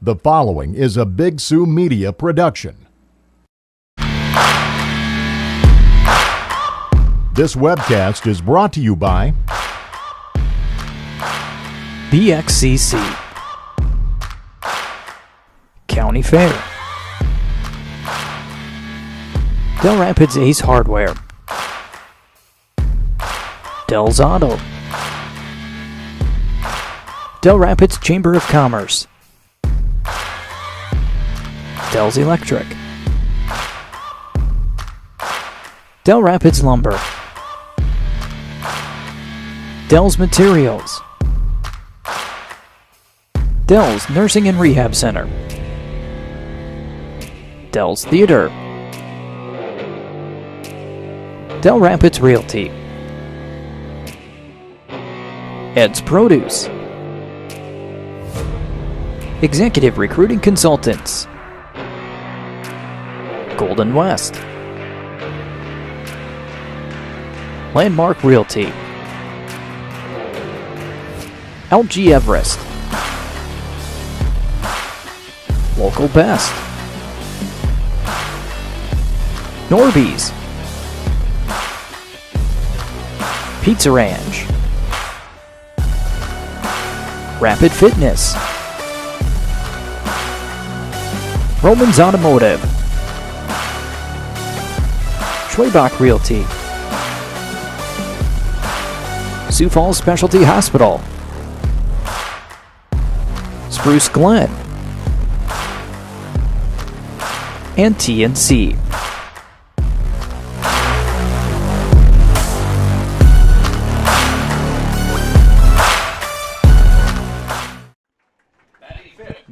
The following is a Big Sioux Media production. This webcast is brought to you by BXCC, County Fair, Dell Rapids Ace Hardware, Dell's Auto, Dell Rapids Chamber of Commerce, Dell's Electric, Dell Rapids Lumber, Dell's Materials, Dell's Nursing and Rehab Center, Dell's Theater, Dell Rapids Realty, Ed's Produce, Executive Recruiting Consultants, Golden West, Landmark Realty, LG Everest, Local Best, Norby's, Pizza Ranch, Rapid Fitness, Romans Automotive, Schwabach Realty, Sioux Falls Specialty Hospital, Spruce Glen, and TNC.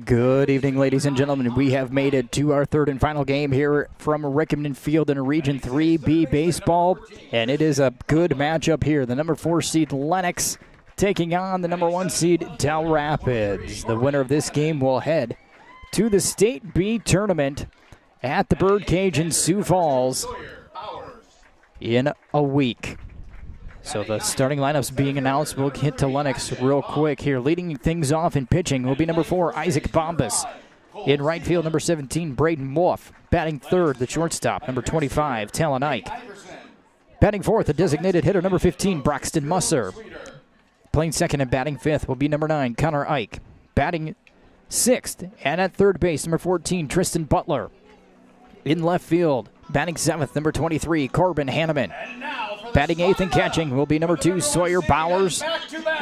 Good evening, ladies and gentlemen. We have made it to our third and final game here from Rickeman Field in Region 3B baseball, and it is a good matchup here. The number 4 seed Lennox taking on the number 1 seed Dell Rapids. The winner of this game will head to the State B tournament at the Birdcage in Sioux Falls in a week. So the starting lineups being announced. We'll get to Lennox real quick here. Leading things off in pitching will be number 4, Isaac Bombas. In right field, number 17, Braden Wolf. Batting third, the shortstop, number 25, Talon Ike. Batting fourth, the designated hitter, number 15, Broxton Musser. Playing second and batting fifth will be number 9, Connor Ike. Batting sixth and at third base, number 14, Tristan Butler. In left field, batting seventh, number 23, Corbin Hanneman. Batting eighth and catching will be number 2, Sawyer Bowers.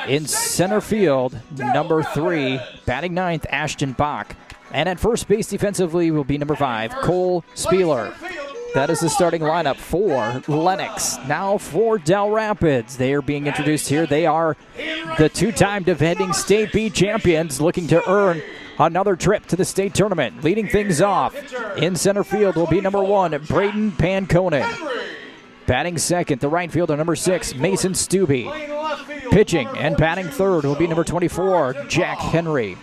In center field, number 3, batting ninth, Ashton Bach. And at first base defensively will be number 5, Cole Spieler. That is the starting lineup for Lennox. Now for Dell Rapids. They are being introduced here. They are the 2-time defending State B champions looking to earn another trip to the state tournament. Leading things off in center field will be number 1, Braden Panconen. Batting second, the right fielder, number 6, Mason Stubbe. Pitching and batting third will be number 24, Jack Henry.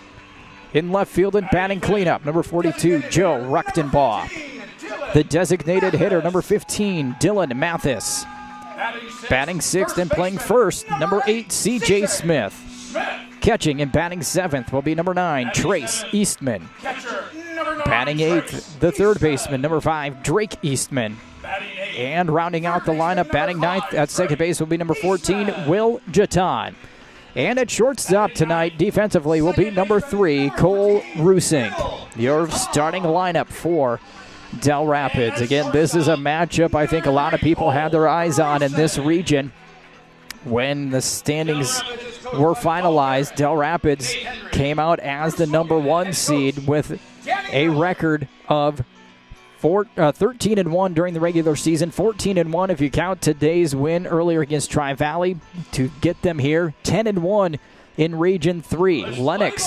In left field and batting cleanup, number 42, Joe Ruchtenbaugh. The designated hitter, number 15, Dylan Mathis. Batting sixth and playing first, number 8, C.J. Smith. Catching and batting seventh will be number 9, Trace Eastman. Batting eighth, the third baseman, number 5, Drake Eastman. And rounding out the lineup, batting ninth at second base will be number 14, Will Jatan. And at shortstop tonight, defensively, will be number 3, Cole Rusink. Your starting lineup for Dell Rapids. Again, this is a matchup I think a lot of people had their eyes on in this region. When the standings were finalized, Dell Rapids came out as the number 1 seed with a record of 13-1 during the regular season, 14-1 if you count today's win earlier against Tri-Valley to get them here, 10-1 in Region 3. Lennox,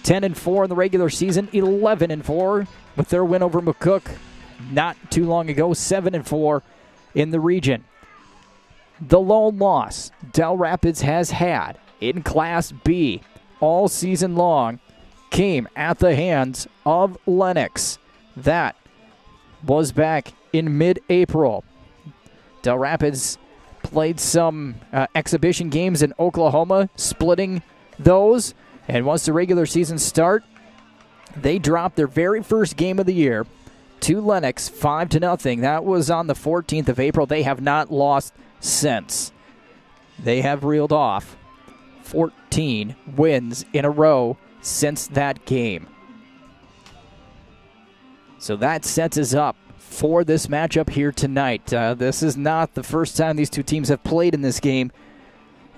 10-4 in the regular season, 11-4 with their win over McCook not too long ago, 7-4 in the region. The lone loss Dell Rapids has had in Class B all season long came at the hands of Lennox. That was back in mid-April. Dell Rapids played some exhibition games in Oklahoma, splitting those. And once the regular season They dropped their very first game of the year to Lennox, 5-0. That was on the 14th of April. They have not lost since. They have reeled off 14 wins in a row since that game. So that sets us up for this matchup here tonight. This is not the first time these two teams have played in this game.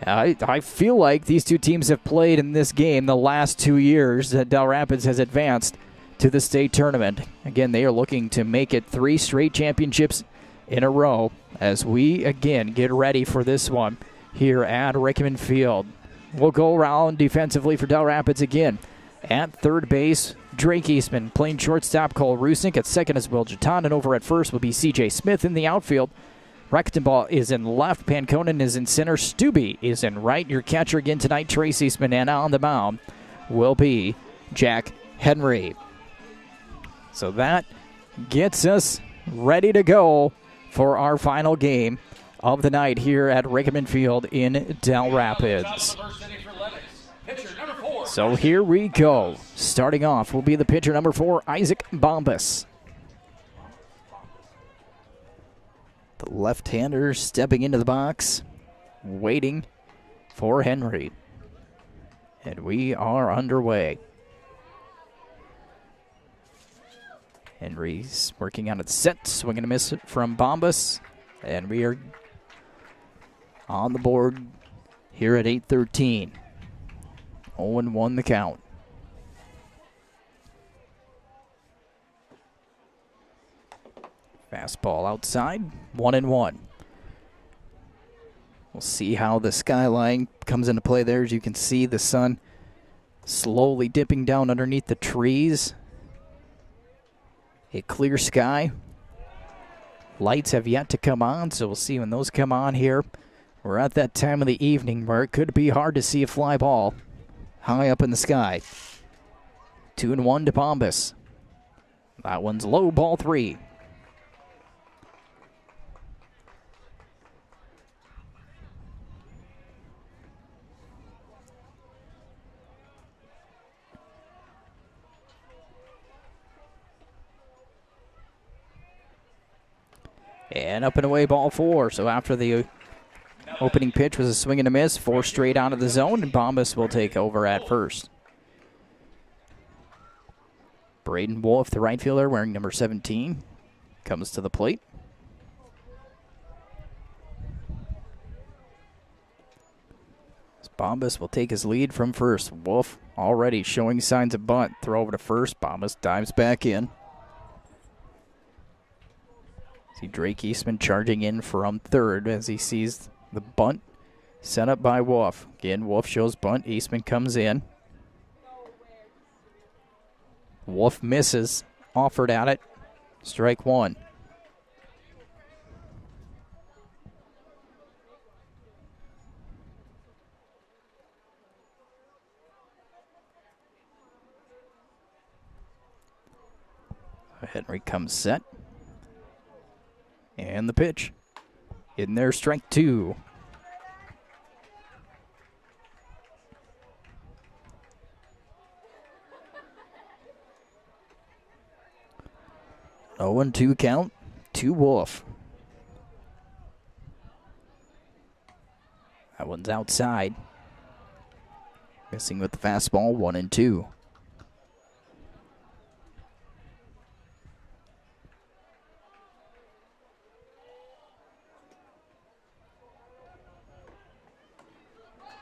I feel like these two teams have played in this game the last 2 years that Dell Rapids has advanced to the state tournament. Again, they are looking to make it 3 straight championships in a row as we, again, get ready for this one here at Rickeman Field. We'll go around defensively for Dell Rapids again. At third base, Drake Eastman. Playing shortstop, Cole Rusink. At second is Will Jatan. And over at first will be C.J. Smith. In the outfield, Rectenball is in left. Panconen is in center. Stubbe is in right. Your catcher again tonight, Trace Eastman. And on the mound will be Jack Henry. So that gets us ready to go for our final game of the night here at Rickeman Field in Dell Rapids. So here we go. Starting off will be the pitcher number 4, Isaac Bombas. The left-hander stepping into the box, waiting for Henry. And we are underway. Henry's working on its set, swinging a miss from Bombas. And we are on the board here at 8:13. 0-1 the count. Fastball outside, 1-1. We'll see how the skyline comes into play there. As you can see, the sun slowly dipping down underneath the trees. A clear sky. Lights have yet to come on, so we'll see when those come on here. We're at that time of the evening where it could be hard to see a fly ball high up in the sky. 2-1 to Bombas. That one's low, ball 3. And up and away, ball 4. So after the opening pitch was a swing and a miss, 4 straight out of the zone, and Bombas will take over at first. Braden Wolf, the right fielder, wearing number 17, comes to the plate. Bombas will take his lead from first. Wolf already showing signs of bunt. Throw over to first. Bombas dives back in. See Drake Eastman charging in from third as he sees the bunt set up by Wolf. Again, Wolf shows bunt. Eastman comes in. Wolf misses. Offered at it. Strike 1. Henry comes set. And the pitch. In there, strike 2. Oh, 0-2 count to Wolf. That one's outside. Missing with the fastball, 1-2.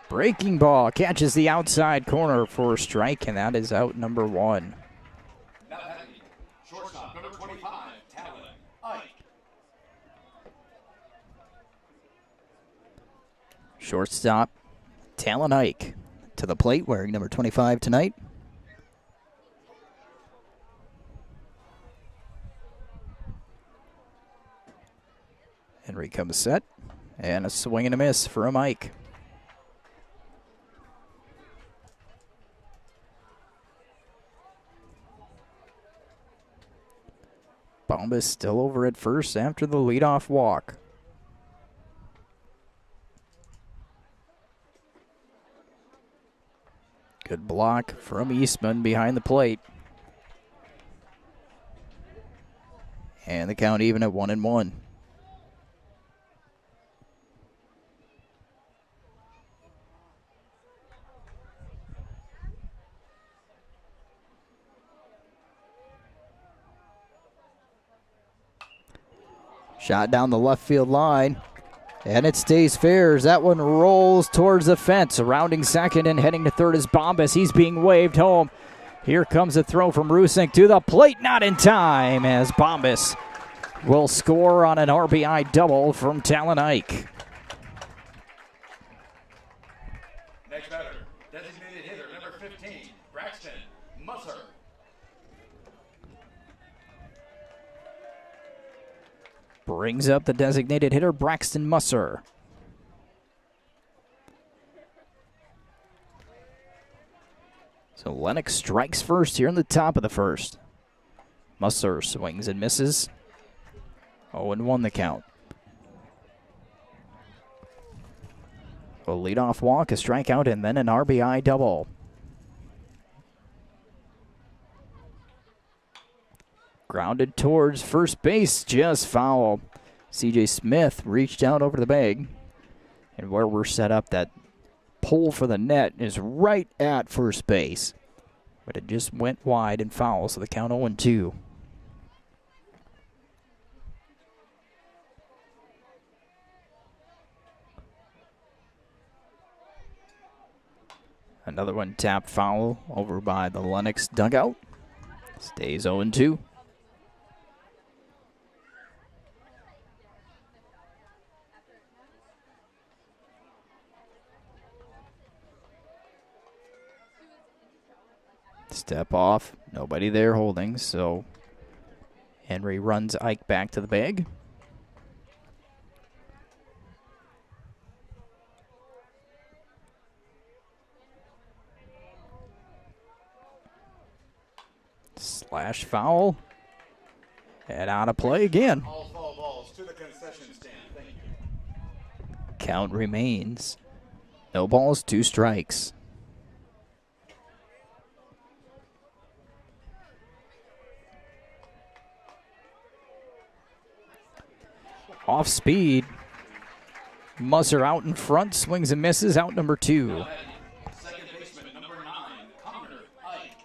Breaking ball catches the outside corner for a strike, and that is out number 1. Now batting, shortstop number 25, Talon Ike. Shortstop Talon Ike to the plate, wearing number 25 tonight. Henry comes set, and a swing and a miss from Ike. Bombas still over at first after the leadoff walk. Good block from Eastman behind the plate. And the count even at 1-1. Shot down the left field line. And it stays fair as that one rolls towards the fence. Rounding second and heading to third is Bombas. He's being waved home. Here comes a throw from Rusink to the plate. Not in time as Bombas will score on an RBI double from Talon Ike. Next batter, designated hitter number 15, Braxton Musser. Brings up the designated hitter, Braxton Musser. So Lennox strikes first here in the top of the first. Musser swings and misses. 0-1 the count. A leadoff walk, a strikeout, and then an RBI double. Grounded towards first base, just foul. C.J. Smith reached out over the bag. And where we're set up, that pole for the net is right at first base. But it just went wide and foul, so the count 0-2. Another one tapped foul over by the Lennox dugout. Stays 0-2. Step off. Nobody there holding, so Henry runs Ike back to the bag. Slash foul. And out of play again. All foul balls to the concession stand. Thank you. Count remains. No balls, 2 strikes. Off speed. Musser out in front, swings and misses, out number 2. Second baseman number 9, Connor Ike.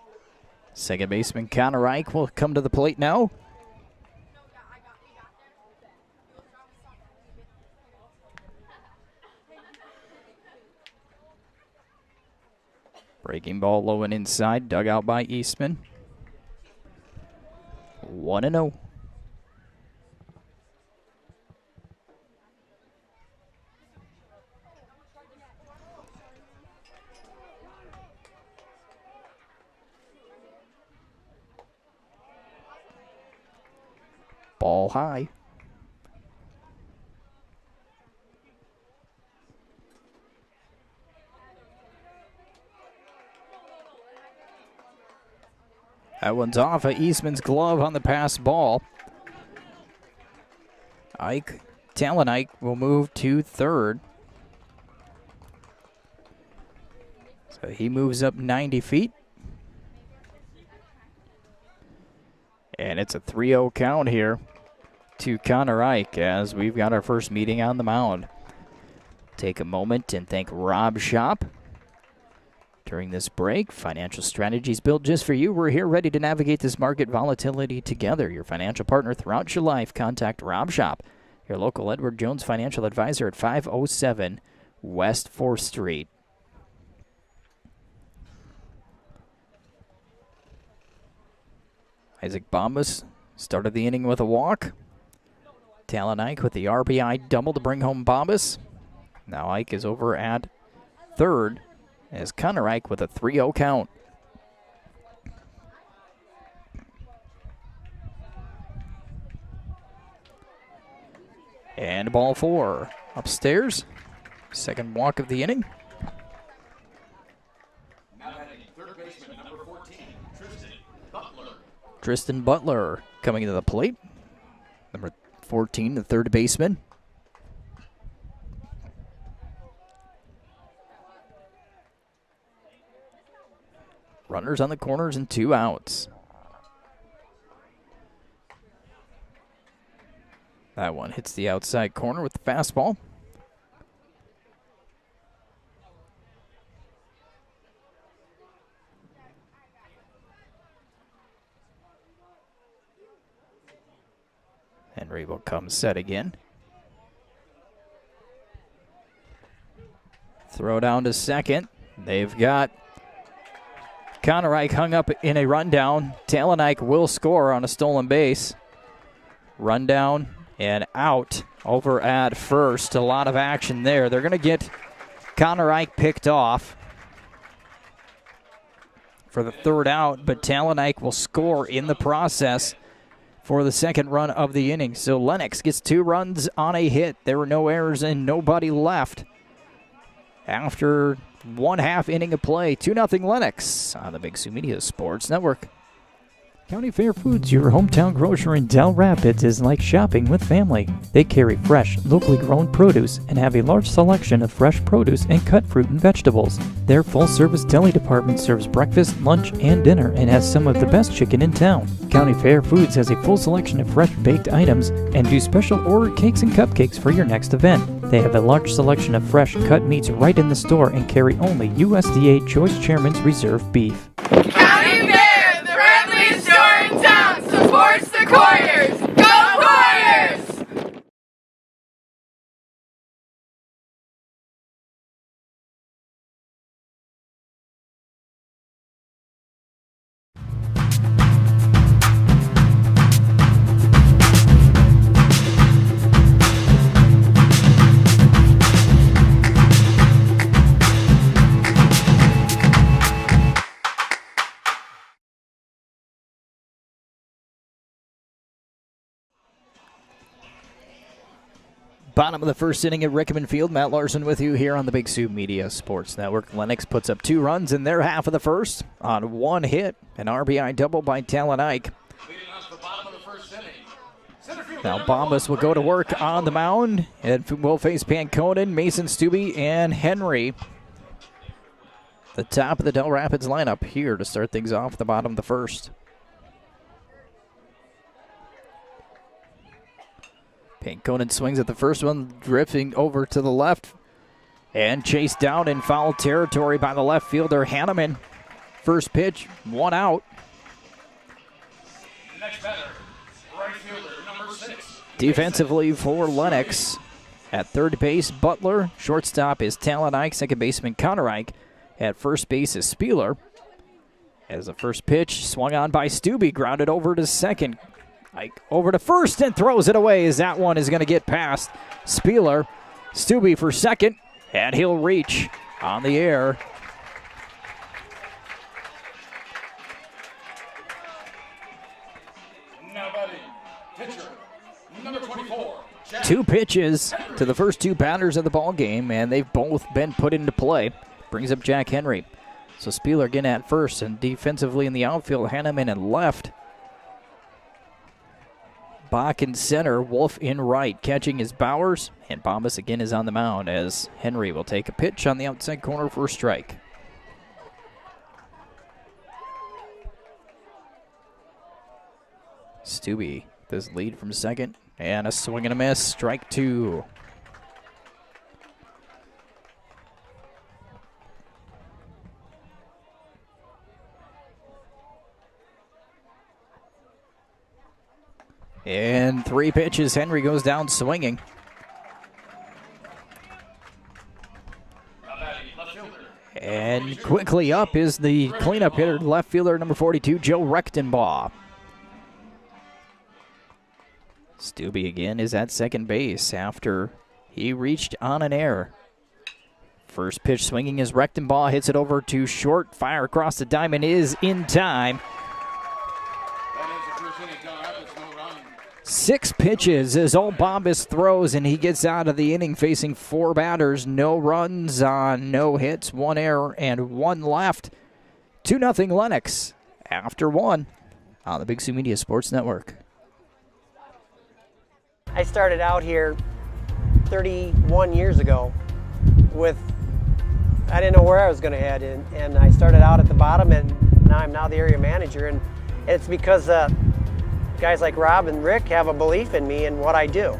Second baseman Connor Ike will come to the plate now. Breaking ball low and inside, dug out by Eastman. 1-0. Ball high. That one's off of Eastman's glove on the pass ball. Talon Ike will move to third. So he moves up 90 feet. And it's a 3-0 count here to Connor Ike as we've got our first meeting on the mound. Take a moment and thank Rob Shop. During this break, financial strategies built just for you. We're here ready to navigate this market volatility together. Your financial partner throughout your life. Contact Rob Shop, your local Edward Jones financial advisor at 507 West 4th Street. Isaac Bombas started the inning with a walk. Talon Ike with the RBI double to bring home Bombas. Now Ike is over at third as Connor Ike with a 3-0 count. And ball 4 upstairs. Second walk of the inning. Now heading third baseman number 14, Tristan Butler. Tristan Butler coming to the plate. Number 14, the third baseman. Runners on the corners and 2 outs. That one hits the outside corner with the fastball. Henry will come set again. Throw down to second. They've got Connereich hung up in a rundown. Talenik will score on a stolen base. Rundown and out over at first. A lot of action there. They're going to get Connereich picked off for the third out, but Talenik will score in the process for the second run of the inning. So Lennox gets 2 runs on a hit. There were no errors and nobody left after 1/2 inning of play. 2-0 Lennox on the Big Sioux Media Sports Network. County Fair Foods, your hometown grocer in Dell Rapids, is like shopping with family. They carry fresh, locally grown produce and have a large selection of fresh produce and cut fruit and vegetables. Their full-service deli department serves breakfast, lunch, and dinner and has some of the best chicken in town. County Fair Foods has a full selection of fresh baked items and do special order cakes and cupcakes for your next event. They have a large selection of fresh cut meats right in the store and carry only USDA Choice Chairman's Reserve beef. County Fair, the friendliest store in town, supports the Coyers. Go Coyers! Bottom of the first inning at Rickeman Field. Matt Larson with you here on the Big Sioux Media Sports Network. Lennox puts up 2 runs in their half of the first on 1 hit. An RBI double by Talenik. Now Bombas will go to work on the mound and will face Panconen, Mason Stubbe, and Henry. The top of the Dell Rapids lineup here to start things off at the bottom of the first. Panconen swings at the first one, drifting over to the left, and chased down in foul territory by the left fielder, Hanneman. First pitch, 1 out. Next batter, right fielder, number 6. Defensively for Lennox, at third base, Butler. Shortstop is Talenik. Second baseman, Connereich. At first base is Spieler. As the first pitch, swung on by Stubbe, grounded over to second. Over to first and throws it away as that one is going to get past Spieler. Stubbe for second, and he'll reach on the air. Now batting, pitcher, number 24. 2 pitches to the first 2 batters of the ball game, and they've both been put into play. Brings up Jack Henry. So Spieler again at first, and defensively in the outfield, Hanneman in left. Bach in center, Wolf in right. Catching is Bowers, and Bombas again is on the mound as Henry will take a pitch on the outside corner for a strike. Stubbe does lead from second, and a swing and a miss, strike 2. And 3 pitches, Henry goes down swinging. And quickly up is the cleanup hitter, left fielder number 42, Joe Rechtenbaugh. Stubbe again is at second base after he reached on an error. First pitch swinging is Rechtenbaugh, hits it over to short, fire across the diamond is in time. 6 pitches is all Bombas throws, and he gets out of the inning facing 4 batters. No runs on no hits, 1 error, and 1 left. 2-0 Lennox after 1 on the Big Sioux Media Sports Network. I started out here 31 years ago I didn't know where I was going to head, and I started out at the bottom, and now I'm the area manager, and it's because guys like Rob and Rick have a belief in me and what I do.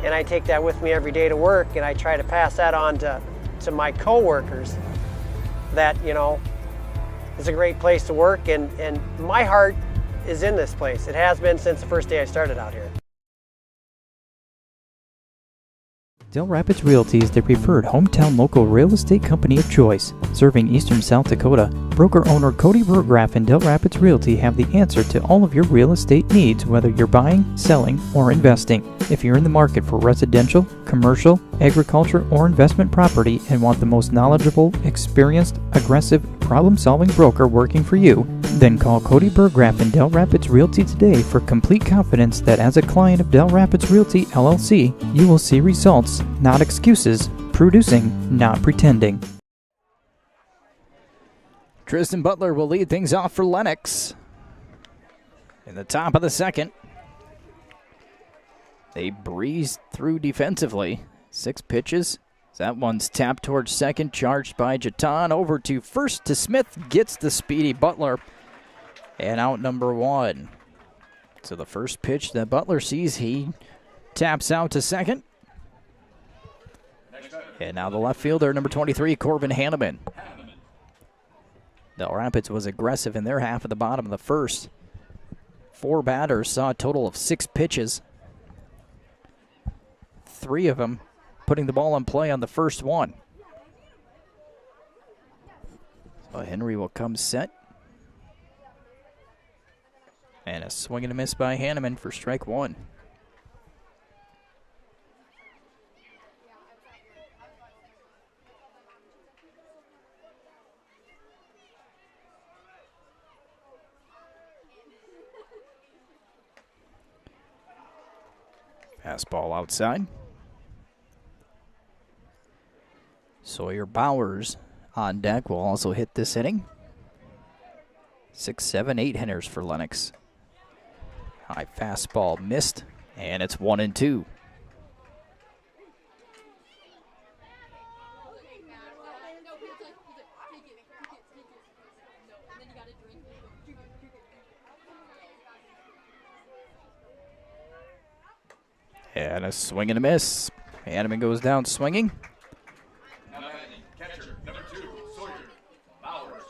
And I take that with me every day to work, and I try to pass that on to my coworkers, that, you know, it's a great place to work, and my heart is in this place. It has been since the first day I started out here. Dell Rapids Realty is the preferred hometown local real estate company of choice. Serving eastern South Dakota, broker-owner Cody Burgraff and Dell Rapids Realty have the answer to all of your real estate needs, whether you're buying, selling, or investing. If you're in the market for residential, commercial, agriculture, or investment property and want the most knowledgeable, experienced, aggressive, problem-solving broker working for you, then call Cody Burgraff and Dell Rapids Realty today for complete confidence that as a client of Dell Rapids Realty LLC, you will see results, not excuses, producing, not pretending. Tristan Butler will lead things off for Lennox. In the top of the second, they breezed through defensively. 6 pitches. That one's tapped towards second, charged by Jatan. Over to first to Smith, gets the speedy Butler, and out number 1. So the first pitch that Butler sees, he taps out to second. And now the left fielder, number 23, Corbin Hanneman. Dell Rapids was aggressive in their half of the bottom of the first. 4 batters saw a total of 6 pitches. 3 of them putting the ball in play on the first one. So Henry will come set. And a swing and a miss by Hanneman for strike 1. Fastball outside. Sawyer Bowers on deck will also hit this inning. 6, 7, 8 hitters for Lennox. High fastball missed, and it's 1-2. And a swing and a miss. Hanneman goes down swinging. Catcher, number 2, Sawyer Bowers.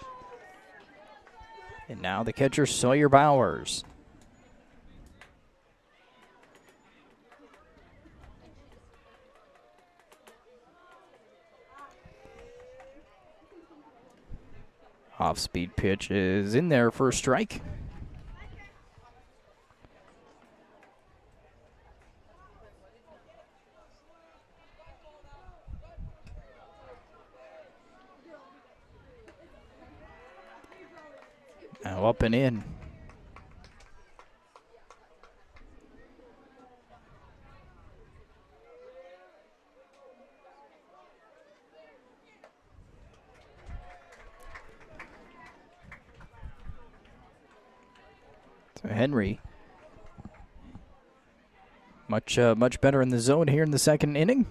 And now the catcher, Sawyer Bowers. Off-speed pitch is in there for a strike. Now up and in. So Henry, much better in the zone here in the second inning.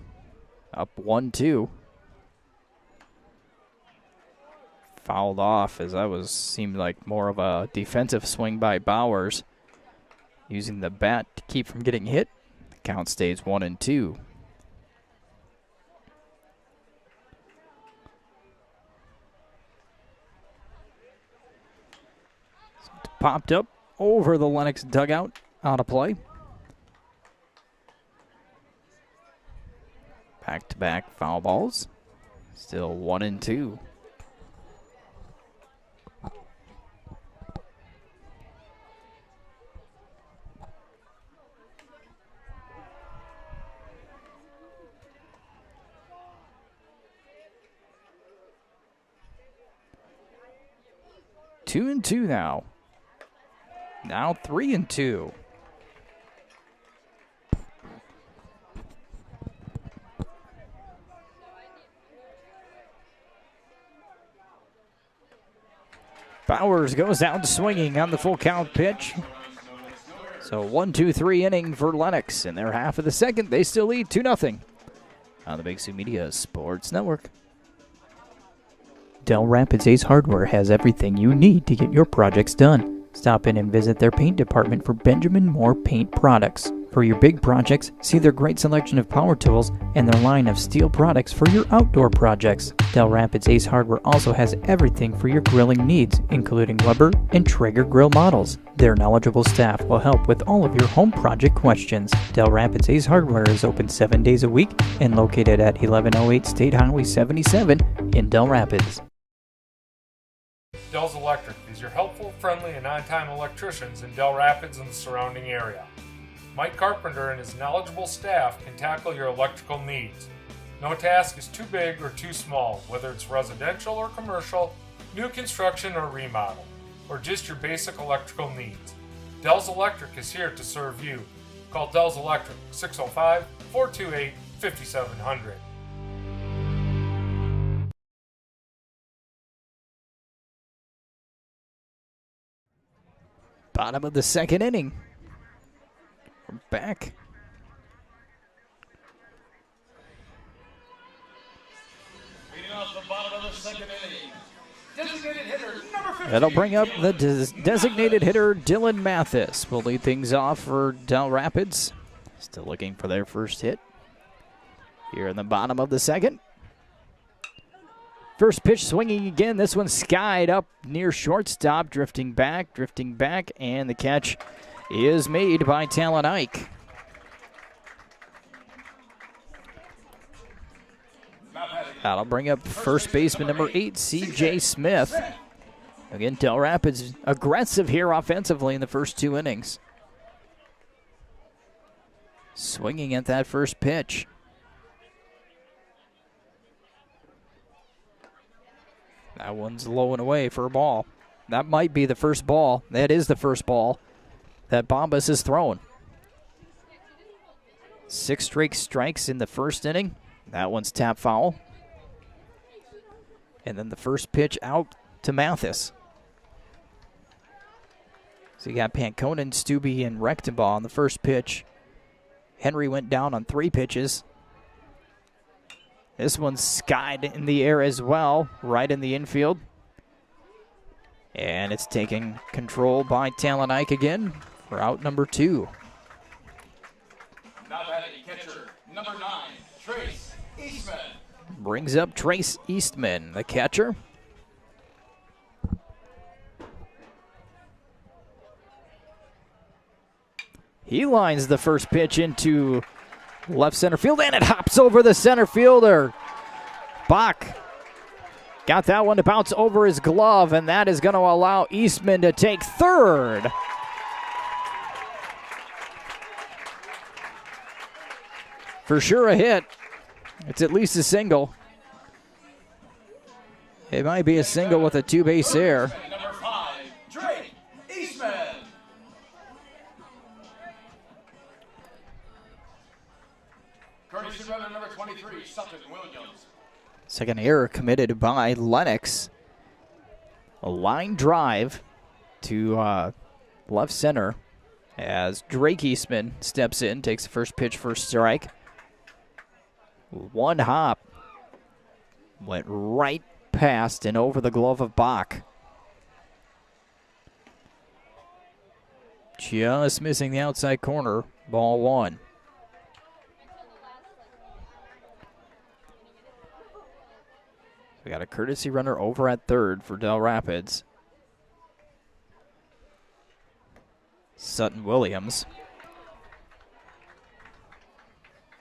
Up 1-2. Fouled off as that seemed like more of a defensive swing by Bowers, using the bat to keep from getting hit. The count stays 1-2. Popped up over the Lennox dugout, out of play. Back-to-back foul balls. Still 1-2. Two and two now. Now 3-2. Bowers goes out swinging on the full count pitch. So 1-2-3 inning for Lennox. In their half of the second, they still lead 2-0 on the Big Sioux Media Sports Network. Dell Rapids Ace Hardware has everything you need to get your projects done. Stop in and visit their paint department for Benjamin Moore paint products. For your big projects, see their great selection of power tools and their line of steel products for your outdoor projects. Dell Rapids Ace Hardware also has everything for your grilling needs, including Weber and Traeger grill models. Their knowledgeable staff will help with all of your home project questions. Dell Rapids Ace Hardware is open 7 days a week and located at 1108 State Highway 77 in Dell Rapids. Dell's Electric is your helpful, friendly, and on-time electricians in Dell Rapids and the surrounding area. Mike Carpenter and his knowledgeable staff can tackle your electrical needs. No task is too big or too small, whether it's residential or commercial, new construction or remodel, or just your basic electrical needs. Dell's Electric is here to serve you. Call Dell's Electric 605-428-5700. Bottom of the second inning. We're back. Leading off the bottom of the second inning, designated hitter number 15. That'll bring up the designated hitter, Dylan Mathis. Will lead things off for Dell Rapids. Still looking for their first hit. Here in the bottom of the second. First pitch swinging again. This one skied up near shortstop, drifting back, and the catch is made by Talon Ike. That'll bring up first baseman number 8, C.J. Smith. Again, Dell Rapids aggressive here offensively in the first 2 innings. Swinging at that first pitch. That one's low and away for a ball. That might be the first ball. That is the first ball that Bombas has thrown. 6 straight strikes in the first inning. That one's tap foul. And then the first pitch out to Mathis. So you got Panconen, Stubbe, and Rectenbaugh on the first pitch. Henry went down on 3 pitches. This one's skied in the air as well, right in the infield. And it's taking control by Talon Ike again for out number 2. Now batting catcher number 9, Trace Eastman. Brings up Trace Eastman, the catcher. He lines the first pitch into left center field, and it hops over the center fielder. Bach got that one to bounce over his glove, and that is going to allow Eastman to take third. For sure a hit. It's at least a single. It might be a single with a 2-base error. Number 5, Drake Eastman. Courtesy runner number 23, Sutton Williams. Second error committed by Lennox. A line drive to left center as Drake Eastman steps in, takes the first pitch for a strike. One hop went right past and over the glove of Bach. Just missing the outside corner. Ball 1. We got a courtesy runner over at third for Dell Rapids. Sutton Williams.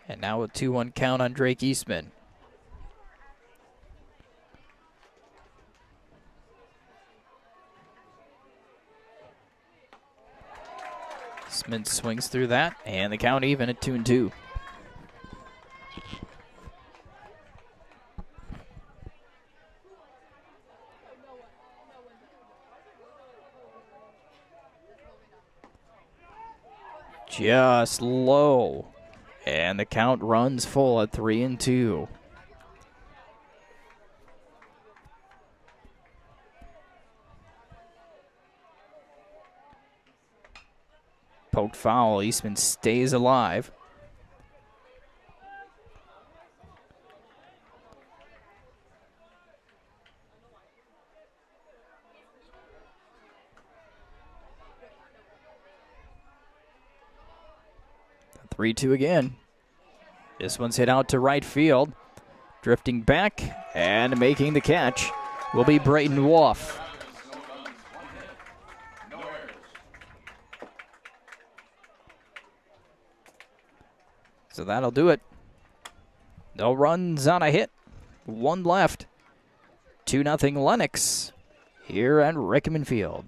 And now a 2-1 count on Drake Eastman. Eastman swings through that, and the count even at 2-2. Just low. And the count runs full at 3-2. Poked foul. Eastman stays alive. 3-2 again. This one's hit out to right field. Drifting back and making the catch will be Brayton Wolf. So that'll do it. No runs on a hit. One left. 2-0 Lennox here at Rickeman Field.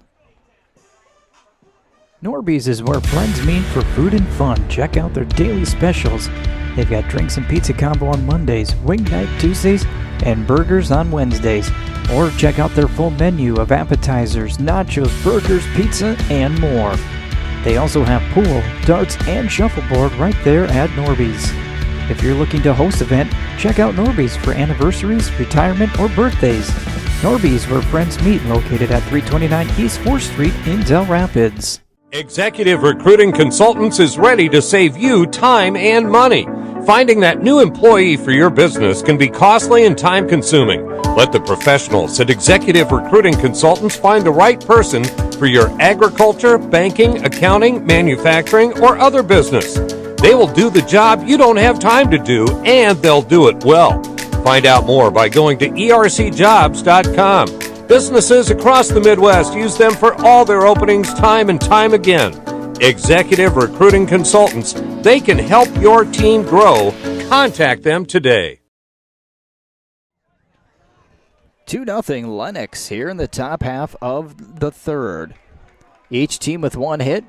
Norby's is where friends meet for food and fun. Check out their daily specials. They've got drinks and pizza combo on Mondays, wing night Tuesdays, and burgers on Wednesdays. Or check out their full menu of appetizers, nachos, burgers, pizza, and more. They also have pool, darts, and shuffleboard right there at Norby's. If you're looking to host an event, check out Norby's for anniversaries, retirement, or birthdays. Norby's, where friends meet, located at 329 East 4th Street in Dell Rapids. Executive Recruiting Consultants is ready to save you time and money. Finding that new employee for your business can be costly and time-consuming. Let the professionals at Executive Recruiting Consultants find the right person for your agriculture, banking, accounting, manufacturing, or other business. They will do the job you don't have time to do, and they'll do it well. Find out more by going to ercjobs.com. Businesses across the Midwest use them for all their openings time and time again. Executive Recruiting Consultants, they can help your team grow. Contact them today. 2-0 Lennox here in the top half of the third. Each team with one hit.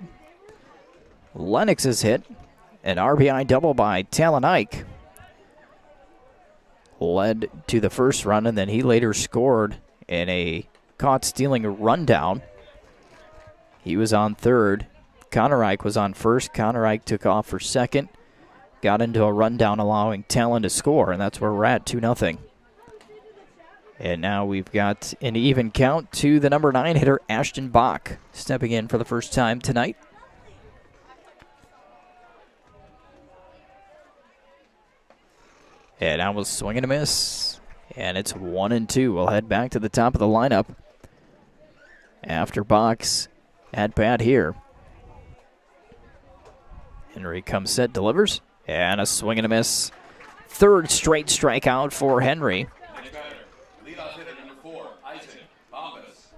Lennox's hit, an RBI double by Talon Ike, led to the first run, and then he later scored in a caught stealing rundown. He was on third. Connor Ike was on first. Connor Ike took off for second. Got into a rundown, allowing Talon to score, and that's where we're at, 2-0. And now we've got an even count to the number 9 hitter, Ashton Bach, stepping in for the first time tonight. And I was swinging a miss. And it's 1-2. We'll head back to the top of the lineup after Bach's at bat here. Henry comes set, delivers, and a swing and a miss. Third straight strikeout for Henry. Leadoff hitter number 4, Isaac Bombas.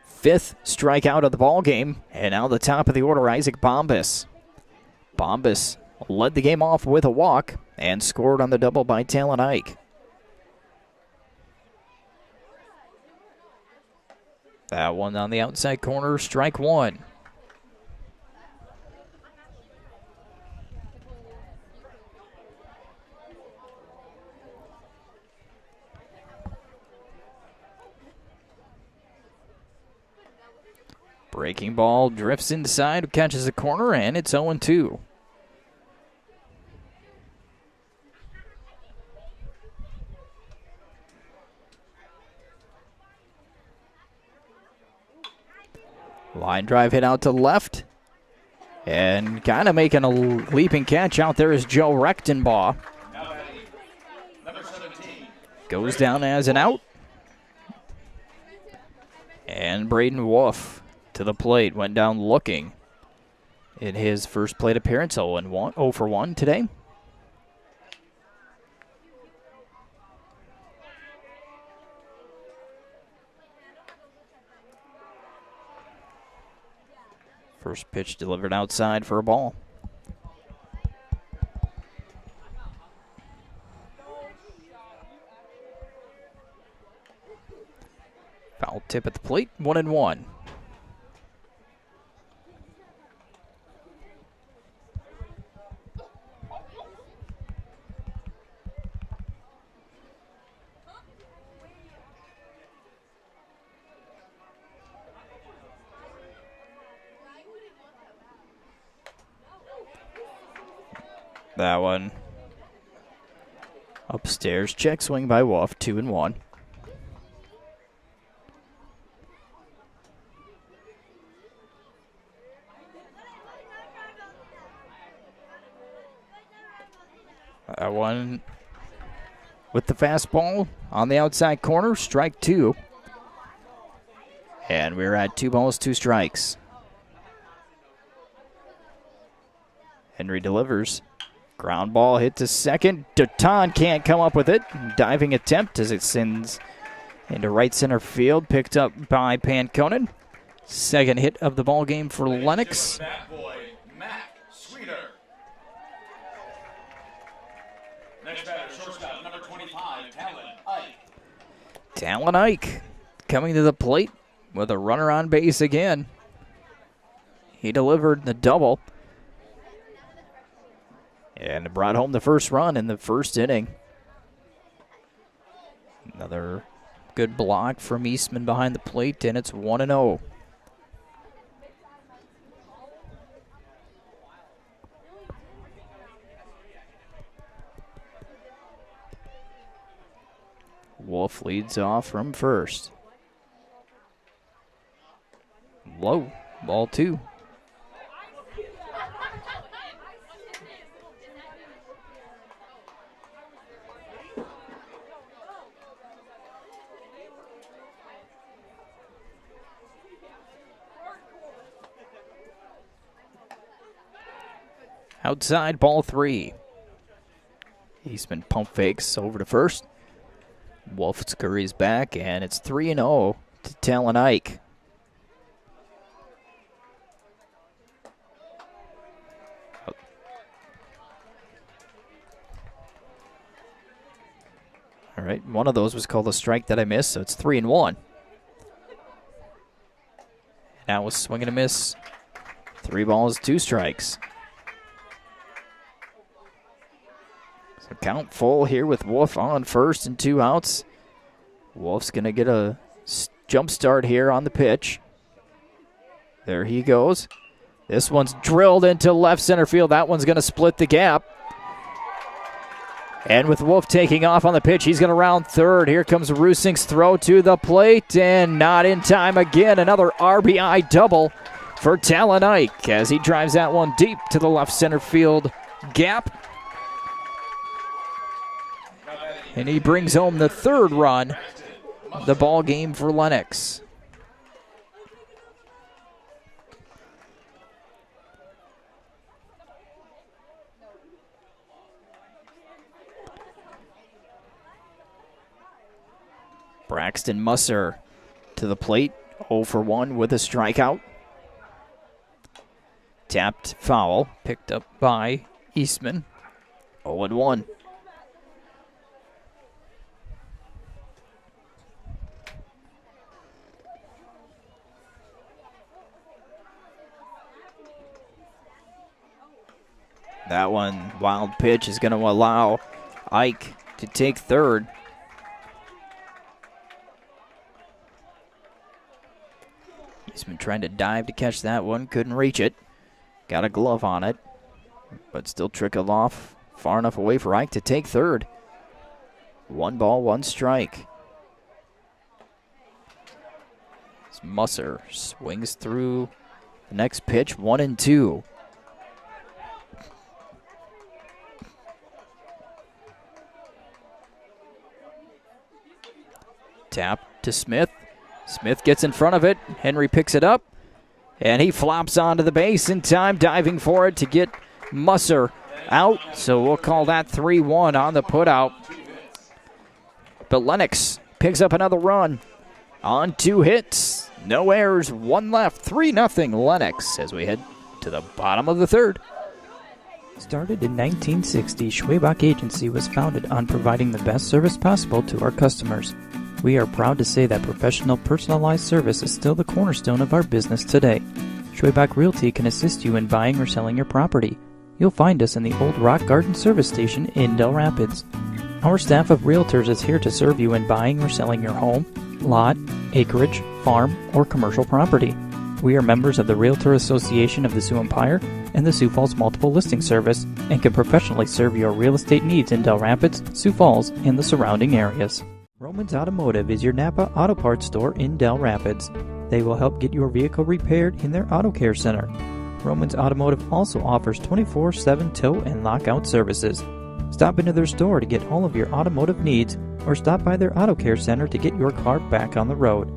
Fifth strikeout of the ball game, and now the top of the order, Isaac Bombas. Bombas led the game off with a walk and scored on the double by Talon Ike. That one on the outside corner, strike one. Breaking ball drifts inside, catches the corner, and it's 0-2. Line drive hit out to left. And kind of making a leaping catch out there is Joe Rechtenbaugh. Number 17. Goes down as an out. And Braden Wolf to the plate, went down looking in his first plate appearance, 0 for 1 today. First pitch delivered outside for a ball. Foul tip at the plate, 1-1. That one upstairs, check swing by Wolf, 2-1. That one with the fastball on the outside corner, strike two. And we're at 2 balls, 2 strikes. Henry delivers. Ground ball hit to second. Deton can't come up with it. Diving attempt as it sends into right center field. Picked up by Panconen. Second hit of the ball game for Lennox. Bat boy, Matt Sweeter. Next batter, shortstop, number 25, Talon Ike. Talon Ike coming to the plate with a runner on base again. He delivered the double and brought home the first run in the first inning. Another good block from Eastman behind the plate, and it's 1-0. Wolf leads off from first. Low, ball 2. Outside, ball 3. Eastman pump fakes over to first. Wolf scurries back, and it's 3-0 to Talon Ike. All right, one of those was called a strike that I missed, so it's 3-1. Now with swing and a miss. 3 balls, 2 strikes. So count full here with Wolf on first and 2 outs. Wolf's going to get a jump start here on the pitch. There he goes. This one's drilled into left center field. That one's going to split the gap. And with Wolf taking off on the pitch, he's going to round third. Here comes Rusink's throw to the plate, and not in time again. Another RBI double for Talon Ike as he drives that one deep to the left center field gap. And he brings home the 3rd run of the ball game for Lennox. Braxton Musser to the plate, 0 for 1 with a strikeout. Tapped foul, picked up by Eastman, 0-1. That one, wild pitch, is going to allow Ike to take third. Eastman trying to dive to catch that one, couldn't reach it. Got a glove on it, but still trickled off far enough away for Ike to take third. 1 ball, 1 strike. As Musser swings through the next pitch, 1-2. Tap to Smith. Smith gets in front of it. Henry picks it up, and he flops onto the base in time, diving for it to get Musser out. So we'll call that 3-1 on the putout. But Lennox picks up another run on 2 hits. No errors, 1 left. 3-0 Lennox as we head to the bottom of the 3rd. Started in 1960, Schwabach Agency was founded on providing the best service possible to our customers. We are proud to say that professional, personalized service is still the cornerstone of our business today. Schwabach Realty can assist you in buying or selling your property. You'll find us in the Old Rock Garden Service Station in Dell Rapids. Our staff of realtors is here to serve you in buying or selling your home, lot, acreage, farm, or commercial property. We are members of the Realtor Association of the Sioux Empire and the Sioux Falls Multiple Listing Service and can professionally serve your real estate needs in Dell Rapids, Sioux Falls, and the surrounding areas. Romans Automotive is your Napa Auto Parts store in Dell Rapids. They will help get your vehicle repaired in their Auto Care Center. Romans Automotive also offers 24/7 tow and lockout services. Stop into their store to get all of your automotive needs or stop by their Auto Care Center to get your car back on the road.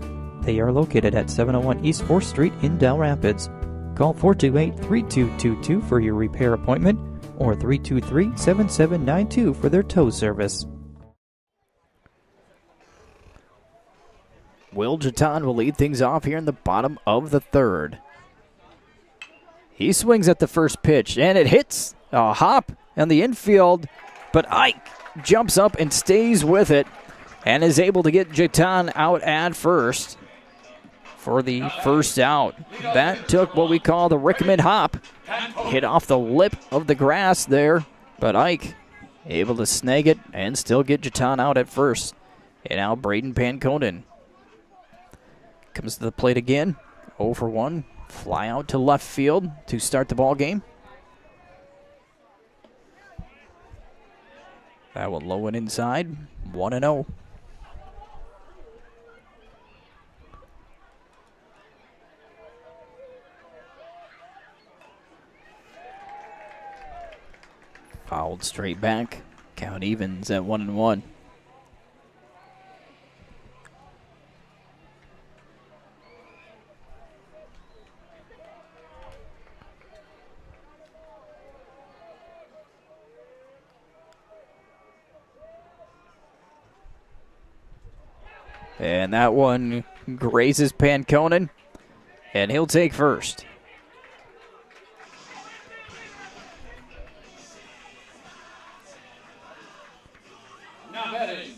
They are located at 701 East 4th Street in Dell Rapids. Call 428-3222 for your repair appointment or 323-7792 for their tow service. Will Jatan will lead things off here in the bottom of the third. He swings at the first pitch, and it hits a hop in the infield, but Ike jumps up and stays with it and is able to get Jatan out at first for the first out. That took what we call the Rickeman hop. Hit off the lip of the grass there, but Ike able to snag it and still get Jatan out at first. And now Braden Panconen comes to the plate again. 0 for 1. Fly out to left field to start the ball game. That one low and inside. 1-0. Fouled straight back. Count evens at 1-1. And that one grazes Panconen, and he'll take first.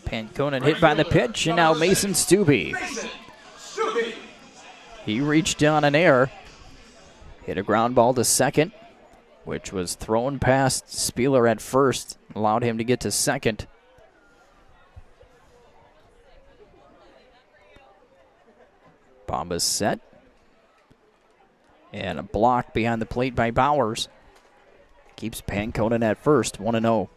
Panconen hit by the pitch, and now Mason Stubbe. He reached on an error, hit a ground ball to second, which was thrown past Spieler at first, allowed him to get to second. Bomba's set. And a block behind the plate by Bowers. Keeps Panconen at first, 1-0.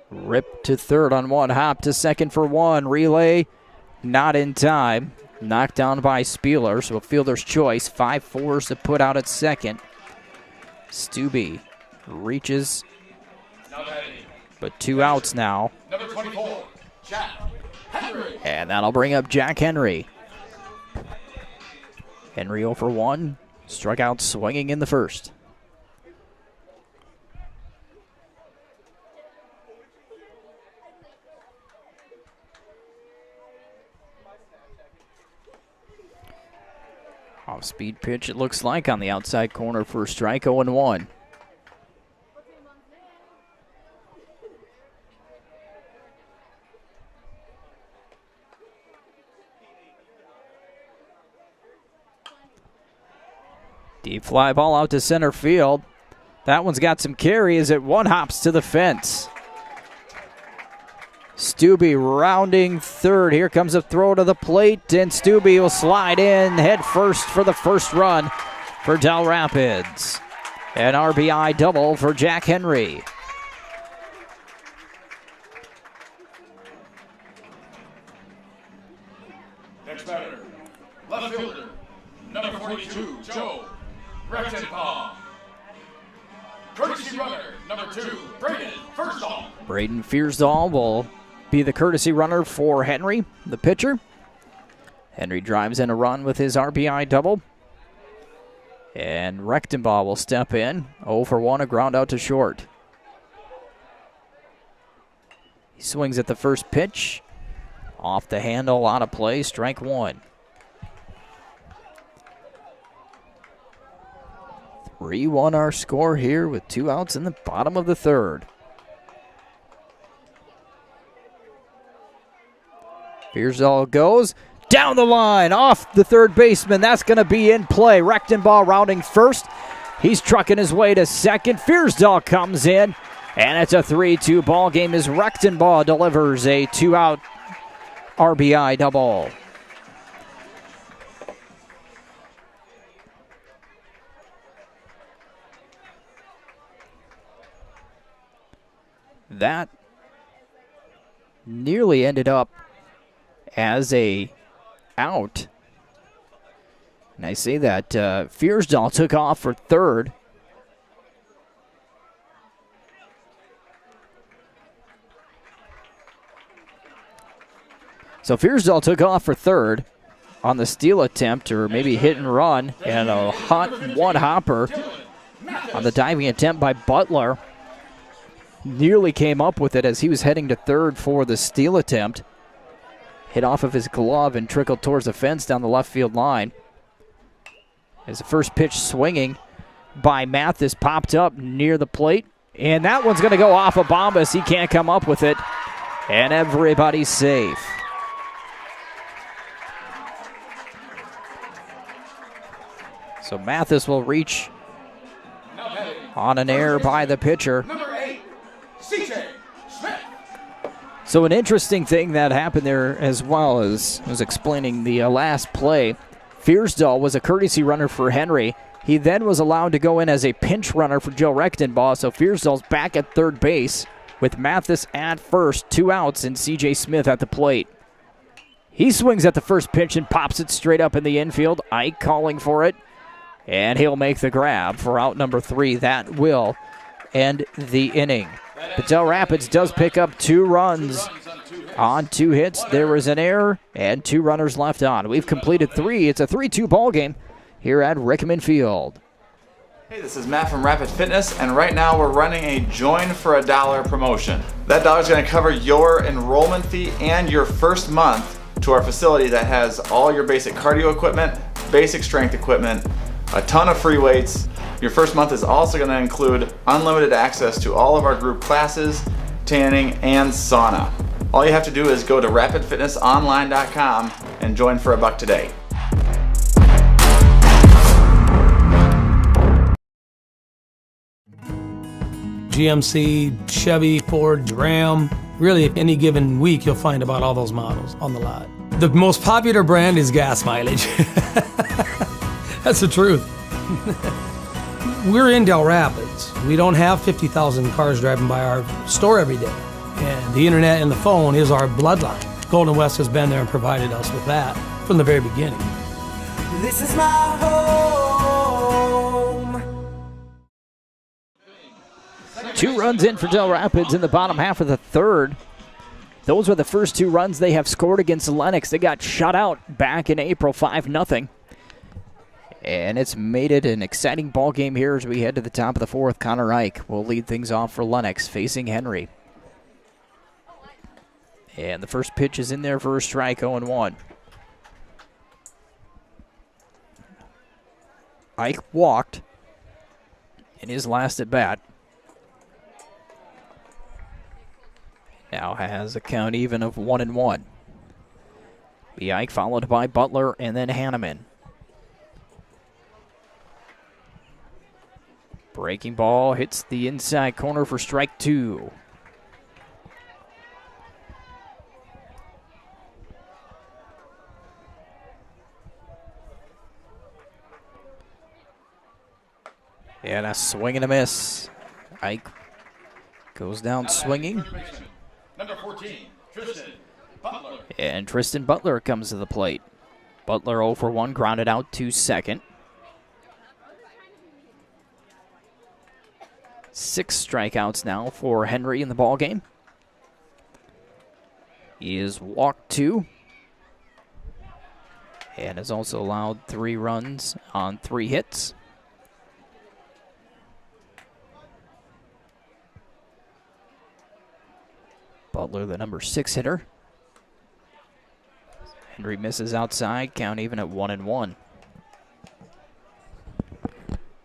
Rip to third on one hop to second for one. Relay not in time. Knocked down by Spieler, so a fielder's choice. 5-4s to put out at second. Stubbe reaches, but 2 outs now. Number 24, Jack Henry. And that'll bring up Jack Henry. Henry 0 for 1. Struck out swinging in the first. Off-speed pitch, it looks like, on the outside corner for a strike, 0-1. Deep fly ball out to center field. That one's got some carry as it one hops to the fence. Stubbe rounding third. Here comes a throw to the plate, and Stubbe will slide in head first for the first run for Dell Rapids. An RBI double for Jack Henry. Next batter, left fielder, number 42, Joe Rectenbaugh. Courtesy runner, number 2, Braden Fiersdahl. Braden Fiersdahl will be the courtesy runner for Henry, the pitcher. Henry drives in a run with his RBI double. And Rectenbaugh will step in. 0 for 1, a ground out to short. He swings at the first pitch. Off the handle, out of play, strike 1. 3-1 our score here with 2 outs in the bottom of the third. Fiersdahl goes down the line, off the third baseman. That's going to be in play. Rectenbaugh rounding first. He's trucking his way to second. Fiersdahl comes in, and it's a 3-2 ball game as Rectenbaugh delivers a 2-out RBI double. That nearly ended up as a out. And I say that Fiersdahl took off for third. So Fearsdale took off for third on the steal attempt, or maybe hit and run, and a hot one-hopper on the diving attempt by Butler. Nearly came up with it as he was heading to third for the steal attempt. Hit off of his glove and trickled towards the fence down the left field line. As the first pitch swinging by Mathis popped up near the plate, and that one's going to go off of Bombas. He can't come up with it, and everybody's safe. So Mathis will reach on an error by the pitcher. Number 8, CJ Smith. So an interesting thing that happened there, as well as I was explaining the last play, Fearsdale was a courtesy runner for Henry. He then was allowed to go in as a pinch runner for Joe Rechtenbaugh, so Fearsdale's back at third base with Mathis at first, 2 outs, and CJ Smith at the plate. He swings at the first pitch and pops it straight up in the infield. Ike calling for it, and he'll make the grab for out number 3. That will end the inning. But Dell Rapids does pick up 2 runs on 2 hits. There was an error and 2 runners left on. We've completed 3. It's a 3-2 ball game here at Rickeman Field. Hey, this is Matt from Rapid Fitness, and right now we're running a Join for $1 promotion. That dollar is going to cover your enrollment fee and your first month to our facility that has all your basic cardio equipment, basic strength equipment, a ton of free weights. Your first month is also going to include unlimited access to all of our group classes, tanning, and sauna. All you have to do is go to rapidfitnessonline.com and join for $1 today. GMC, Chevy, Ford, Ram. Really, any given week, you'll find about all those models on the lot. The most popular brand is gas mileage. That's the truth. We're in Dell Rapids. We don't have 50,000 cars driving by our store every day. And the internet and the phone is our bloodline. Golden West has been there and provided us with that from the very beginning. This is my home. 2 runs in for Dell Rapids in the bottom half of the third. Those were the first 2 runs they have scored against Lennox. They got shut out back in April, 5-0. And it's made it an exciting ball game here as we head to the top of the 4th. Connor Ike will lead things off for Lennox, facing Henry. And the first pitch is in there for a strike, 0-1. Ike walked in his last at bat. Now has a count even of 1-1. The Ike followed by Butler and then Hanneman. Breaking ball hits the inside corner for strike 2. And a swing and a miss. Ike goes down swinging. Number 14, Tristan Butler. And Tristan Butler comes to the plate. Butler 0 for 1, grounded out to second. 6 strikeouts now for Henry in the ballgame. He is walked 2. And has also allowed 3 runs on 3 hits. Butler, the number 6 hitter. Henry misses outside, count even at 1-1.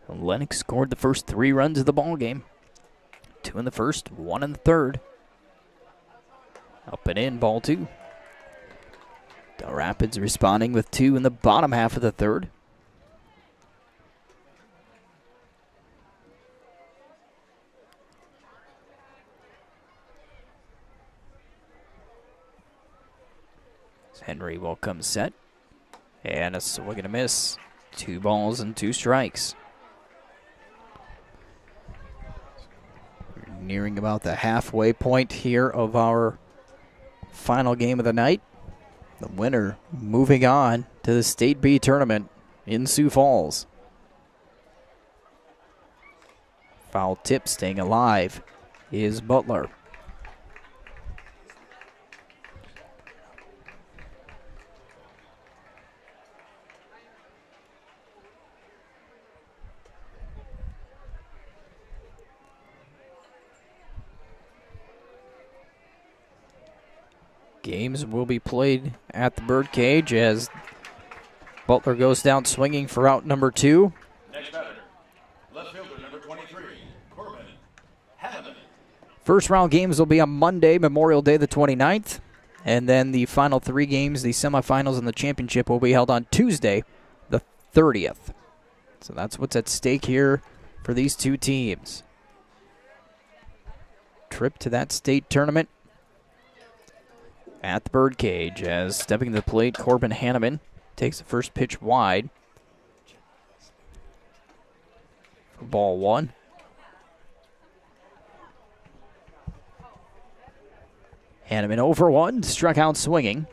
Lennox scored the first 3 runs of the ball game. 2 in the first, 1 in the third. Up and in, ball 2. Dell Rapids responding with 2 in the bottom half of the third. Henry will come set. And a swing and a miss. 2 balls and 2 strikes. We're nearing about the halfway point here of our final game of the night. The winner moving on to the State B tournament in Sioux Falls. Foul tip staying alive is Butler. Games will be played at the birdcage as Butler goes down swinging for out number 2. Next batter, left fielder number 23, Corbin Hanneman. First round games will be on Monday, Memorial Day the 29th. And then the final 3 games, the semifinals and the championship, will be held on Tuesday the 30th. So that's what's at stake here for these two teams. Trip to that state tournament at the birdcage as stepping to the plate, Corbin Hanneman takes the first pitch wide for ball 1. Hanneman over 1, struck out swinging.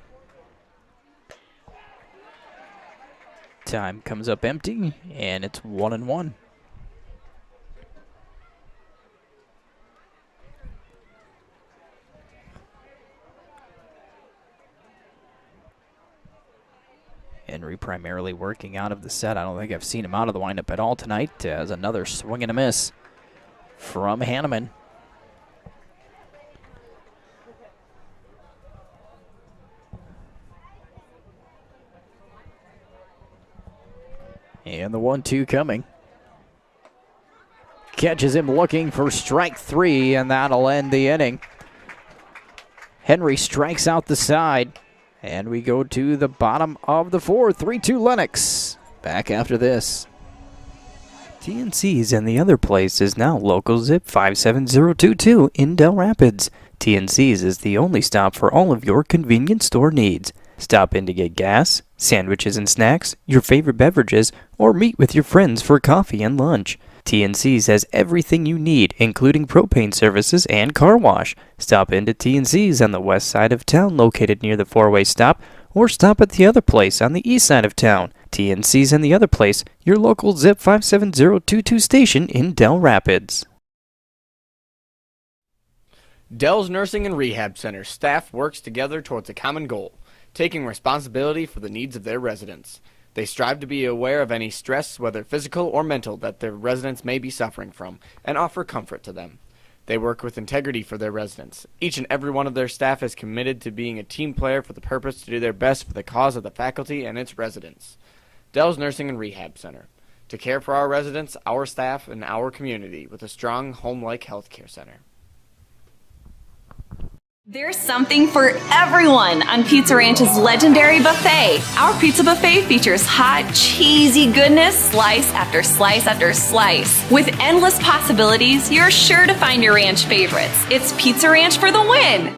Time comes up empty, and it's 1-1. Henry primarily working out of the set. I don't think I've seen him out of the windup at all tonight, as another swing and a miss from Hanneman. And the 1-2 coming. Catches him looking for strike 3, and that'll end the inning. Henry strikes out the side, and we go to the bottom of the 4th. 3-2 Lennox. Back after this. TNC's and the other place is now local zip 57022 in Dell Rapids. TNC's is the only stop for all of your convenience store needs. Stop in to get gas, sandwiches and snacks, your favorite beverages, or meet with your friends for coffee and lunch. TNC's has everything you need, including propane services and car wash. Stop into TNC's on the west side of town, located near the 4-way stop, or stop at the other place on the east side of town. TNC's and the other place, your local zip 57022 station in Dell Rapids. Dell's Nursing and Rehab Center staff works together towards a common goal, taking responsibility for the needs of their residents. They strive to be aware of any stress, whether physical or mental, that their residents may be suffering from, and offer comfort to them. They work with integrity for their residents. Each and every one of their staff is committed to being a team player for the purpose to do their best for the cause of the faculty and its residents. Dell's Nursing and Rehab Center, to care for our residents, our staff, and our community with a strong home-like healthcare center. There's something for everyone on Pizza Ranch's legendary buffet. Our pizza buffet features hot, cheesy goodness, slice after slice after slice. With endless possibilities, you're sure to find your ranch favorites. It's Pizza Ranch for the win.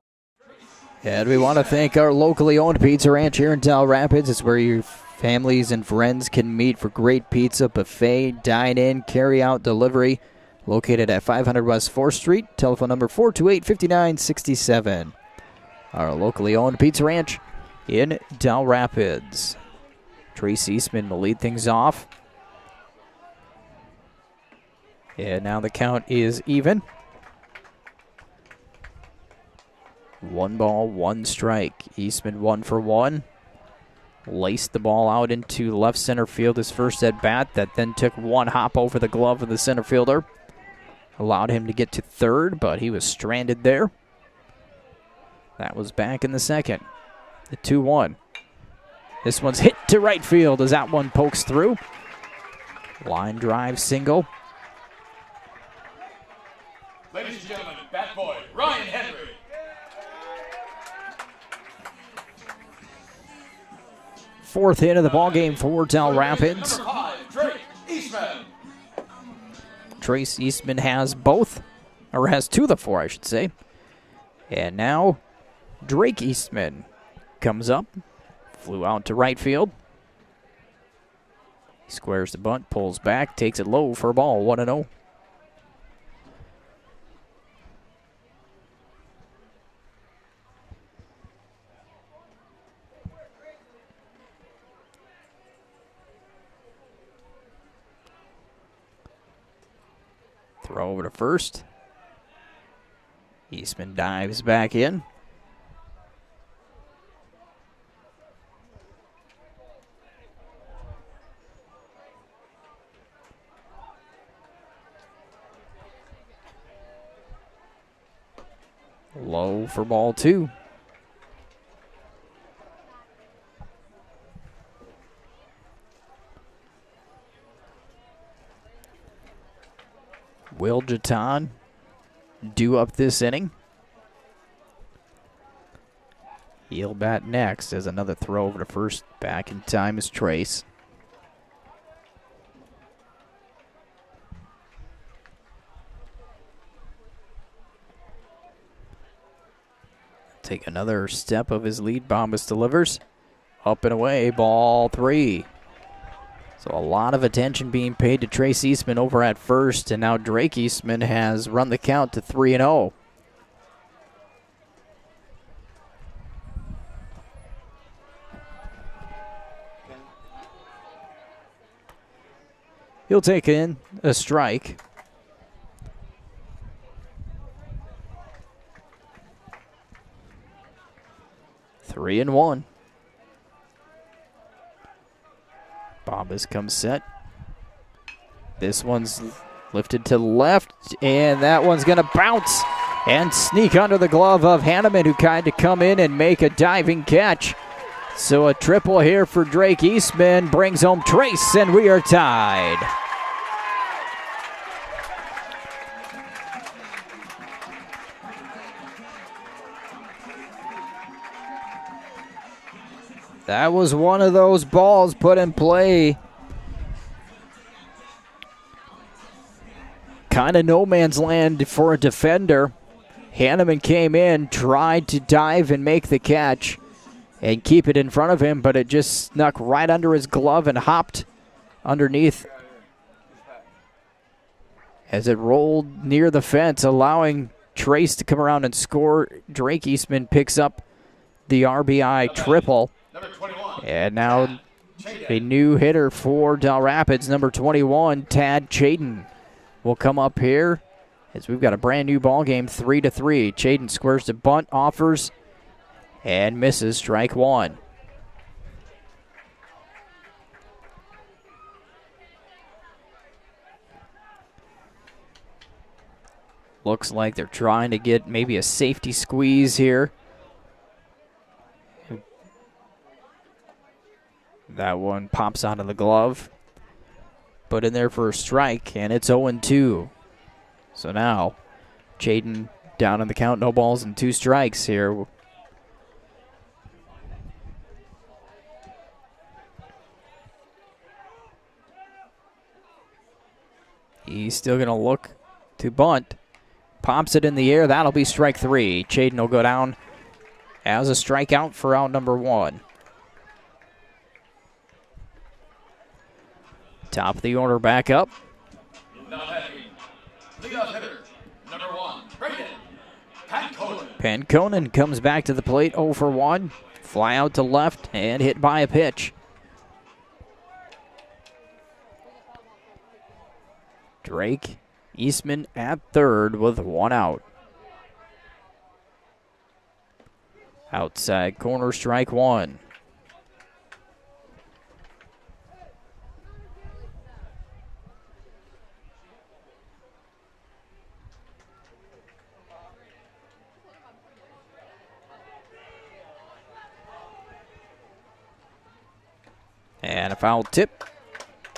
And we want to thank our locally owned Pizza Ranch here in Dell Rapids. It's where your families and friends can meet for great pizza, buffet, dine-in, carry-out, delivery. Located at 500 West 4th Street, telephone number 428-5967. Our locally owned Pizza Ranch in Dell Rapids. Trace Eastman will lead things off. And now the count is even. 1 ball, 1 strike. Eastman 1 for 1. Laced the ball out into left center field his first at bat. That then took 1 hop over the glove of the center fielder. Allowed him to get to third, but he was stranded there. That was back in the second. The 2-1. This one's hit to right field as that one pokes through. Line drive single. Ladies and gentlemen, bat boy, Ryan Henry. Fourth hit of the ballgame for Dell Rapids. Number 5, Drake Eastman. Trace Eastman has both, or has 2 of the 4, I should say. And now Drake Eastman comes up, flew out to right field. He squares the bunt, pulls back, takes it low for a ball, 1-0. Throw over to first. Eastman dives back in. Low for ball 2. Will Jatan due up this inning? He'll bat next as another throw over to first. Back in time is Trace. Take another step of his lead. Bombas delivers. Up and away, ball 3. So a lot of attention being paid to Trace Eastman over at first, and now Drake Eastman has run the count to 3-0. He'll take in a strike. Three and 1. Bombas comes set. This one's lifted to left, and that one's going to bounce and sneak under the glove of Hanneman, who tried to come in and make a diving catch. So a triple here for Drake Eastman brings home Trace, and we are tied. That was one of those balls put in play. Kind of no man's land for a defender. Hanneman came in, tried to dive and make the catch and keep it in front of him, but it just snuck right under his glove and hopped underneath as it rolled near the fence, allowing Trace to come around and score. Drake Eastman picks up the RBI triple. And now a new hitter for Dell Rapids, number 21, Tad Chaden, will come up here as we've got a brand new ball game, 3-3. Chaden squares the bunt, offers, and misses, strike 1. Looks like they're trying to get maybe a safety squeeze here. That one pops out of the glove. Put in there for a strike, and it's 0-2. So now, Chaden down on the count, no balls and 2 strikes here. He's still going to look to bunt. Pops it in the air. That'll be strike 3. Chaden will go down as a strikeout for out number 1. Top of the order back up. Leadoff hitter, number 1, Brandon Panconen. Panconen comes back to the plate, 0 for 1. Fly out to left and hit by a pitch. Drake Eastman at third with 1 out. Outside corner, strike 1. And a foul tip,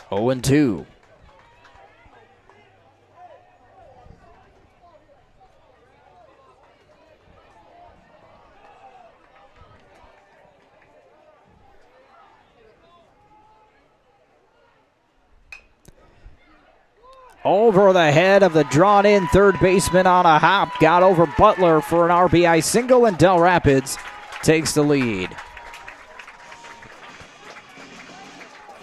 0-2. Over the head of the drawn-in third baseman on a hop. Got over Butler for an RBI single, and Dell Rapids takes the lead.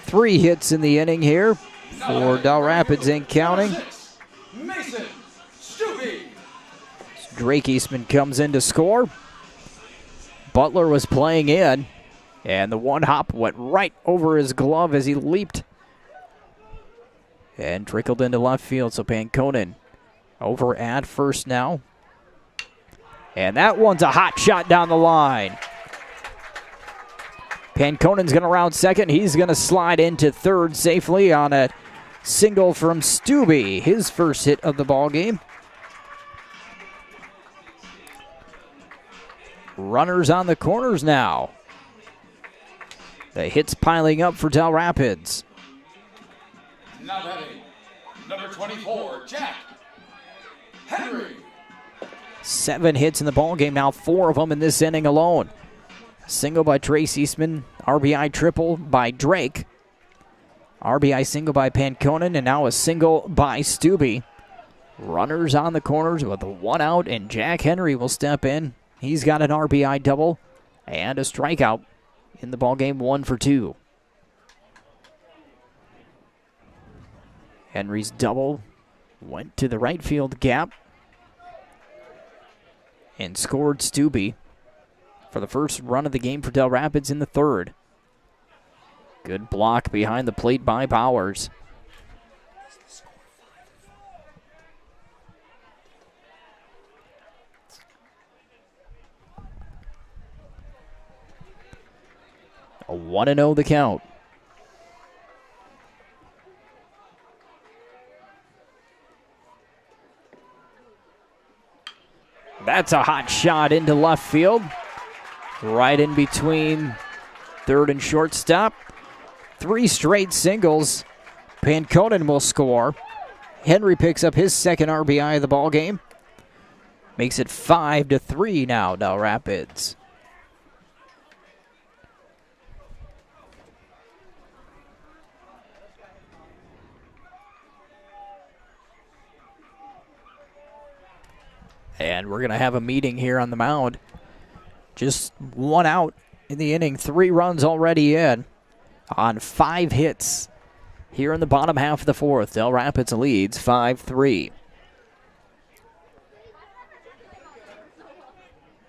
3 hits in the inning here for Dell Rapids and counting. Mason Stubbe. Drake Eastman comes in to score. Butler was playing in, and the one hop went right over his glove as he leaped and trickled into left field. So Panconen over at first now. And that one's a hot shot down the line. Panconen's going to round second. He's going to slide into third safely on a single from Stubbe, his first hit of the ball game. Runners on the corners now. The hits piling up for Dell Rapids. Now batting, number 24, Jack Henry. 7 hits in the ballgame now, 4 of them in this inning alone. Single by Trace Eastman, RBI triple by Drake. RBI single by Panconen, and now a single by Stubbe. Runners on the corners with 1 out, and Jack Henry will step in. He's got an RBI double and a strikeout in the ballgame, 1 for 2. Henry's double went to the right field gap and scored Stubbe for the first run of the game for Dell Rapids in the 3rd. Good block behind the plate by Bowers. A 1-0 the count. That's a hot shot into left field. Right in between third and shortstop. 3 straight singles. Panconen will score. Henry picks up his second RBI of the ball game. Makes it 5-3 now, Dell Rapids. And we're going to have a meeting here on the mound. Just 1 out in the inning. 3 runs already in on 5 hits here in the bottom half of the 4th. Dell Rapids leads 5-3.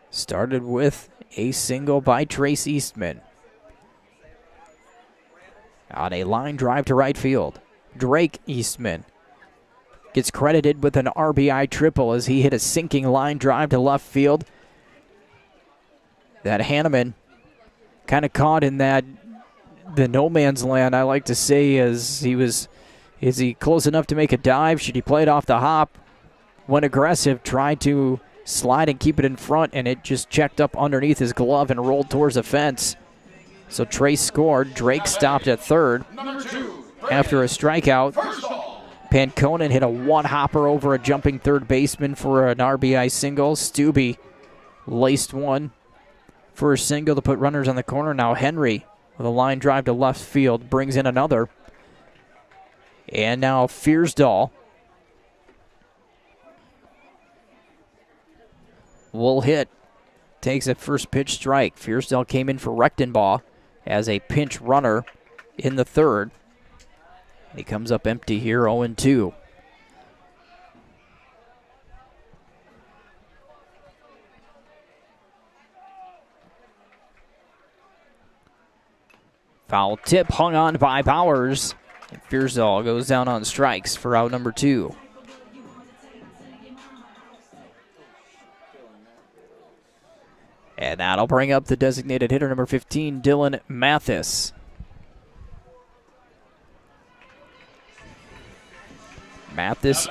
Started with a single by Trace Eastman on a line drive to right field. Drake Eastman gets credited with an RBI triple as he hit a sinking line drive to left field. That Hanneman kind of caught in the no man's land, I like to say, is he close enough to make a dive? Should he play it off the hop? Went aggressive, tried to slide and keep it in front, and it just checked up underneath his glove and rolled towards the fence. So Trace scored. Drake stopped at third after a strikeout. Panconen hit a 1-hopper over a jumping third baseman for an RBI single. Stubbe laced one for a single to put runners on the corner. Now Henry with a line drive to left field brings in another. And now Fiersdahl will hit. Takes a first pitch strike. Fiersdahl came in for Rechtenbaugh as a pinch runner in the 3rd. He comes up empty here, 0-2. Foul tip hung on by Bowers. And Fiersdahl goes down on strikes for out number 2. And that'll bring up the designated hitter, number 15, Dylan Mathis. Mathis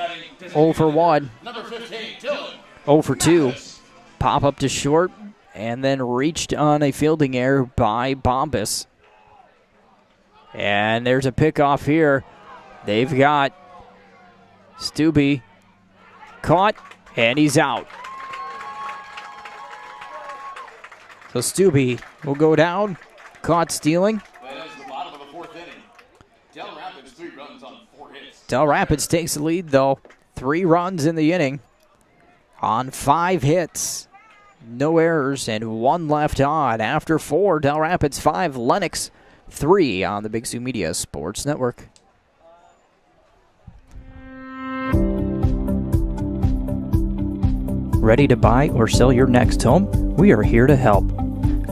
0 for 1. Number 15, Dylan. 0 for 2. Pop up to short and then reached on a fielding error by Bombas. And there's a pickoff here. They've got Stubbe caught, and he's out. So Stubbe will go down, caught stealing. That is the bottom of the 4th inning. Dell Rapids 3 runs on 4 hits. Dell Rapids takes the lead, though. 3 runs in the inning on 5 hits. No errors and 1 left on. After 4, Dell Rapids 5, Lennox 3 on the Big Sioux Media Sports Network. Ready to buy or sell your next home? We are here to help.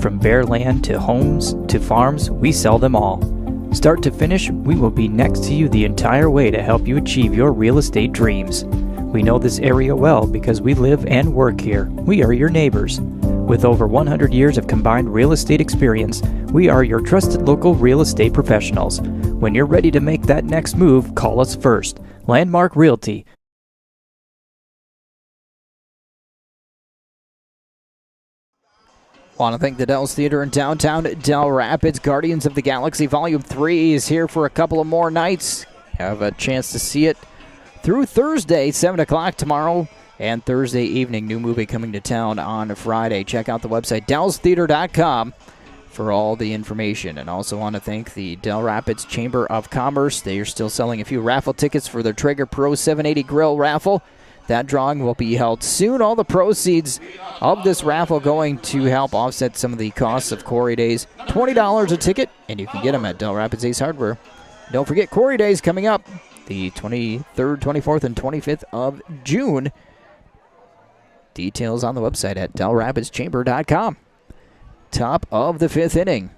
From bare land to homes to farms, we sell them all. Start to finish, we will be next to you the entire way to help you achieve your real estate dreams. We know this area well because we live and work here. We are your neighbors. With over 100 years of combined real estate experience, we are your trusted local real estate professionals. When you're ready to make that next move, call us first. Landmark Realty. Want to thank the Dell's Theater in downtown Dell Rapids. Guardians of the Galaxy Volume 3 is here for a couple of more nights. Have a chance to see it through Thursday, 7 o'clock tomorrow. and Thursday evening. New movie coming to town on Friday. Check out the website, dellstheater.com, for all the information. And also want to thank the Dell Rapids Chamber of Commerce. They are still selling a few raffle tickets for their Traeger Pro 780 grill raffle. That drawing will be held soon. All the proceeds of this raffle going to help offset some of the costs of Quarry Days. $20 a ticket, and you can get them at Dell Rapids Ace Hardware. Don't forget Quarry Days coming up the 23rd, 24th, and 25th of June. Details on the website at dellrapidschamber.com. Top of the fifth inning.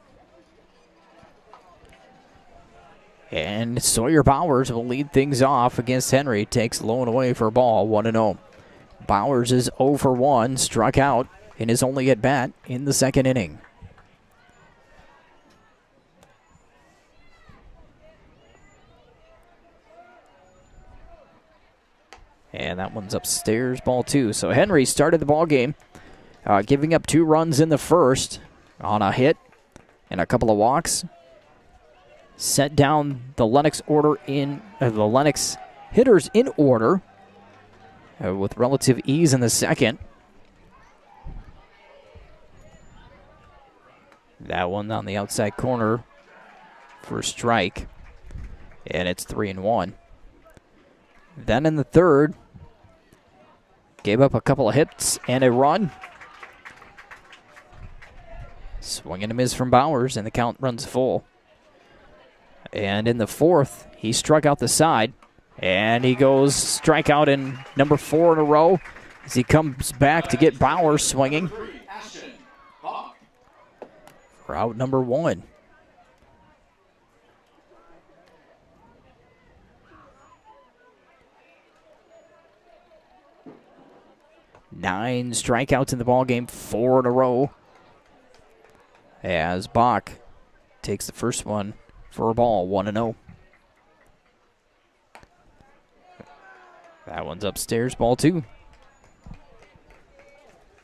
And Sawyer Bowers will lead things off against Henry. Takes Lone away for a ball, 1-0. Bowers is 0 for 1, struck out in his only at bat in the second inning. And that one's upstairs, ball 2. So Henry started the ball game, giving up 2 runs in the first on a hit and a couple of walks. Set down the Lennox hitters in order with relative ease in the second. That one on the outside corner for a strike, and it's 3-1. Then in the third, gave up a couple of hits and a run. Swing and a miss from Bowers, and the count runs full. And in the fourth, he struck out the side, and he goes strikeout in number 4 in a row as he comes back to get Bowers swinging for out number 1. Nine strikeouts in the ballgame, 4 in a row, as Bach takes the first one for a ball, 1-0. That one's upstairs, ball 2.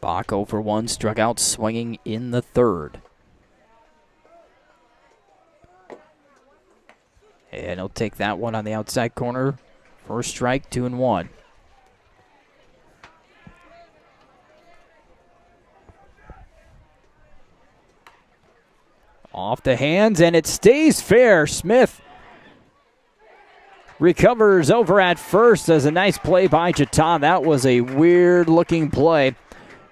Bach 0 for 1, struck out swinging in the third. And he'll take that one on the outside corner for a strike, 2-1. Off the hands, and it stays fair. Smith recovers over at first as a nice play by Jatan. That was a weird-looking play.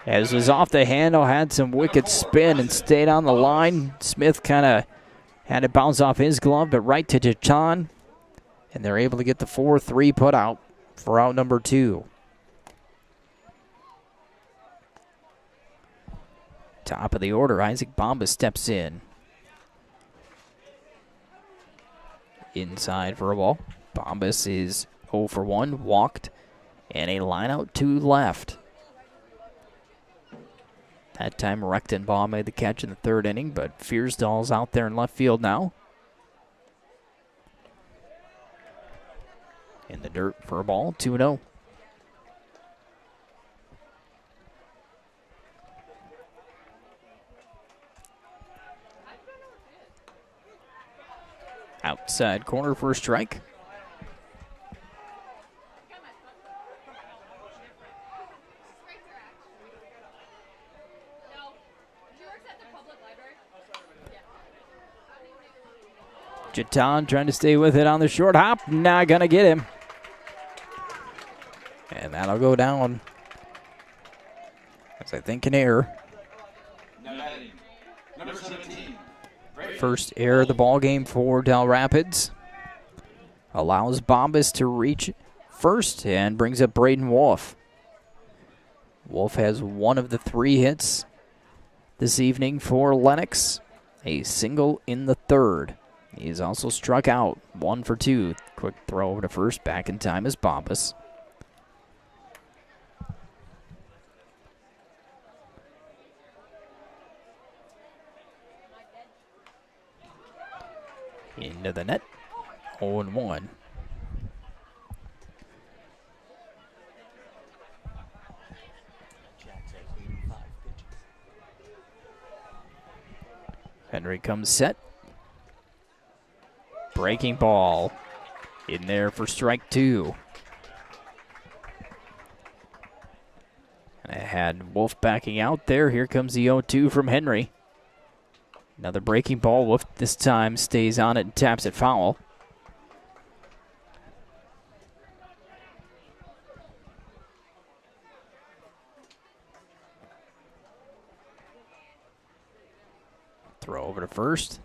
As it was off the handle, had some wicked spin and stayed on the line. Smith kind of had it bounce off his glove, but right to Jatan. And they're able to get the 4-3 put out for out number 2. Top of the order, Isaac Bombas steps in. Inside for a ball. Bombas is 0 for 1, walked, and a line out to left. That time Rechtenbaugh made the catch in the third inning, but Fiersdal's out there in left field now. In the dirt for a ball, 2-0. Outside corner for a strike. Jatan trying to stay with it on the short hop. Not going to get him. And that'll go down as I think an error. Number 17. First error of the ball game for Dell Rapids. Allows Bombas to reach first and brings up Braden Wolf. Wolf has one of the 3 hits this evening for Lennox. A single in the third. He's also struck out, 1 for 2. Quick throw over to first, back in time is Bombas. Into the net, 0-1. Henry comes set. Breaking ball in there for strike 2. Had Wolf backing out there. Here comes the 0-2 from Henry. Another breaking ball. Wolf this time stays on it and taps it foul. Throw over to first.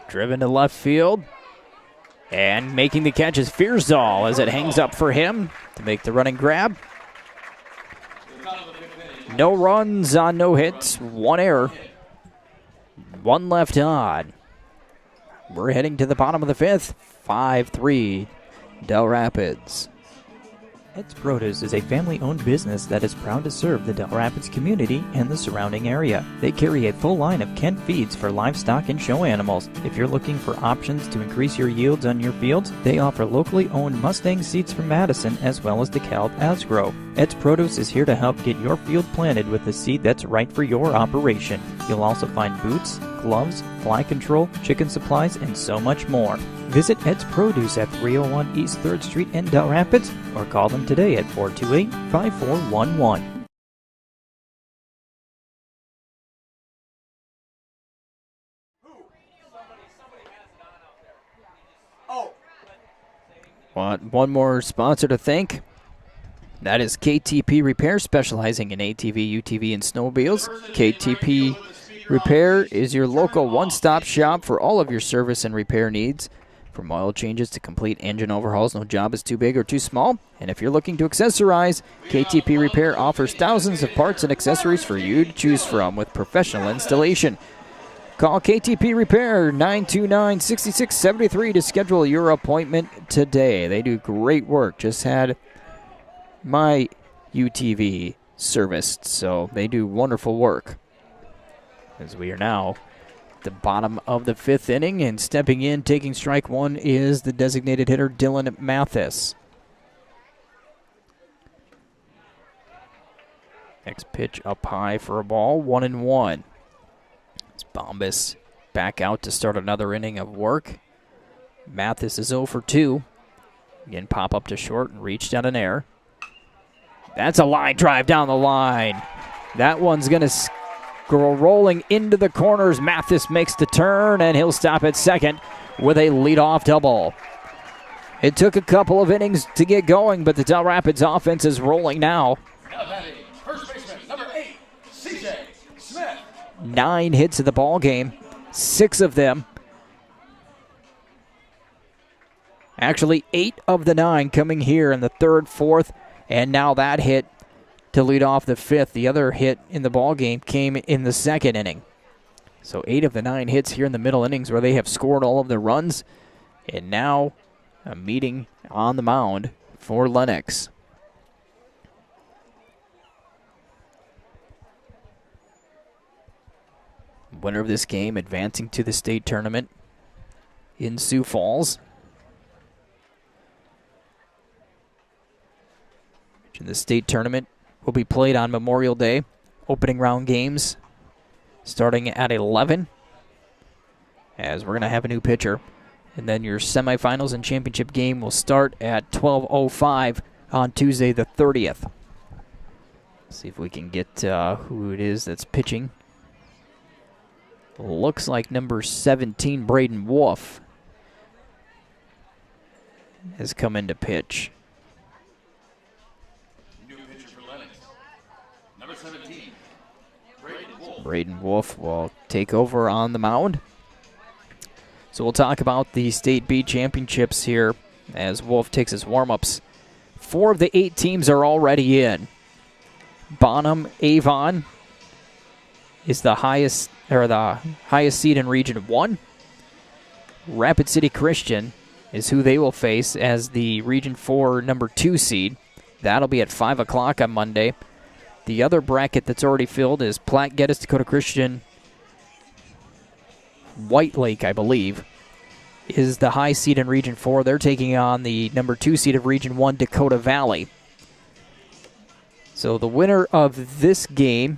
Driven to left field. And making the catch is Fearsall as it hangs up for him to make the running grab. No runs on no hits, one error. One left on. We're heading to the bottom of the fifth. 5-3, Dell Rapids. Ed's Produce is a family-owned business that is proud to serve the Dell Rapids community and the surrounding area. They carry a full line of Kent feeds for livestock and show animals. If you're looking for options to increase your yields on your fields, they offer locally owned Mustang seeds from Madison as well as DeKalb Asgrow. Ed's Produce is here to help get your field planted with the seed that's right for your operation. You'll also find boots, gloves, fly control, chicken supplies, and so much more. Visit Ed's Produce at 301 East 3rd Street in Dell Rapids or call them today at 428-5411. Want one more sponsor to thank? That is KTP Repair, specializing in ATV, UTV, and snowmobiles. KTP Repair is your local one-stop shop for all of your service and repair needs. From oil changes to complete engine overhauls, no job is too big or too small. And if you're looking to accessorize, KTP Repair offers thousands of parts and accessories for you to choose from with professional installation. Call KTP Repair 929-6673 to schedule your appointment today. They do great work. Just had my UTV serviced, so they do wonderful work. As we are now the bottom of the fifth inning, and stepping in, taking strike one, is the designated hitter, Dylan Mathis. Next pitch up high for a ball, 1-1. It's Bombas back out to start another inning of work. Mathis is 0 for 2. Again, pop up to short and reached out an air. That's a line drive down the line. That one's going to go rolling into the corners. Mathis makes the turn, and he'll stop at second with a leadoff double. It took a couple of innings to get going, but the Dell Rapids offense is rolling now. Now batting, first baseman, number 8, CJ Smith. 9 hits in the ball game, 6 of them. Actually, 8 of the 9 coming here in the third, fourth, and now that hit to lead off the fifth. The other hit in the ball game came in the second inning. So 8 of the 9 hits here in the middle innings where they have scored all of their runs. And now a meeting on the mound for Lennox. Winner of this game advancing to the state tournament in Sioux Falls. In the state tournament will be played on Memorial Day. Opening round games starting at 11, as we're going to have a new pitcher. And then your semifinals and championship game will start at 12:05 on Tuesday the 30th. See if we can get who it is that's pitching. Looks like number 17, Braden Wolf, has come in to pitch. Number 17, Braden Wolf. Braden Wolf will take over on the mound. So we'll talk about the State B championships here as Wolf takes his warm-ups. 4 of the 8 teams are already in. Bonham Avon is the highest seed in Region 1. Rapid City Christian is who they will face as the Region 4 number 2 seed. That'll be at 5 o'clock on Monday. The other bracket that's already filled is Platte Geddes Dakota Christian. White Lake, I believe, is the high seed in Region 4. They're taking on the number 2 seed of Region 1, Dakota Valley. So the winner of this game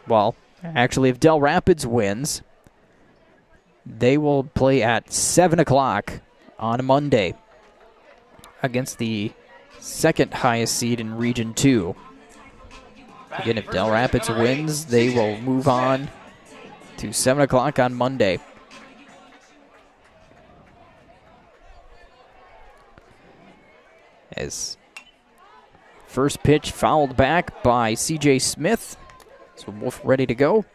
Well, actually, if Dell Rapids wins, they will play at 7 o'clock on Monday against the second highest seed in Region 2. Again, if Dell Rapids wins, they will move on to 7 o'clock on Monday. As first pitch fouled back by C.J. Smith. So Wolf ready to go.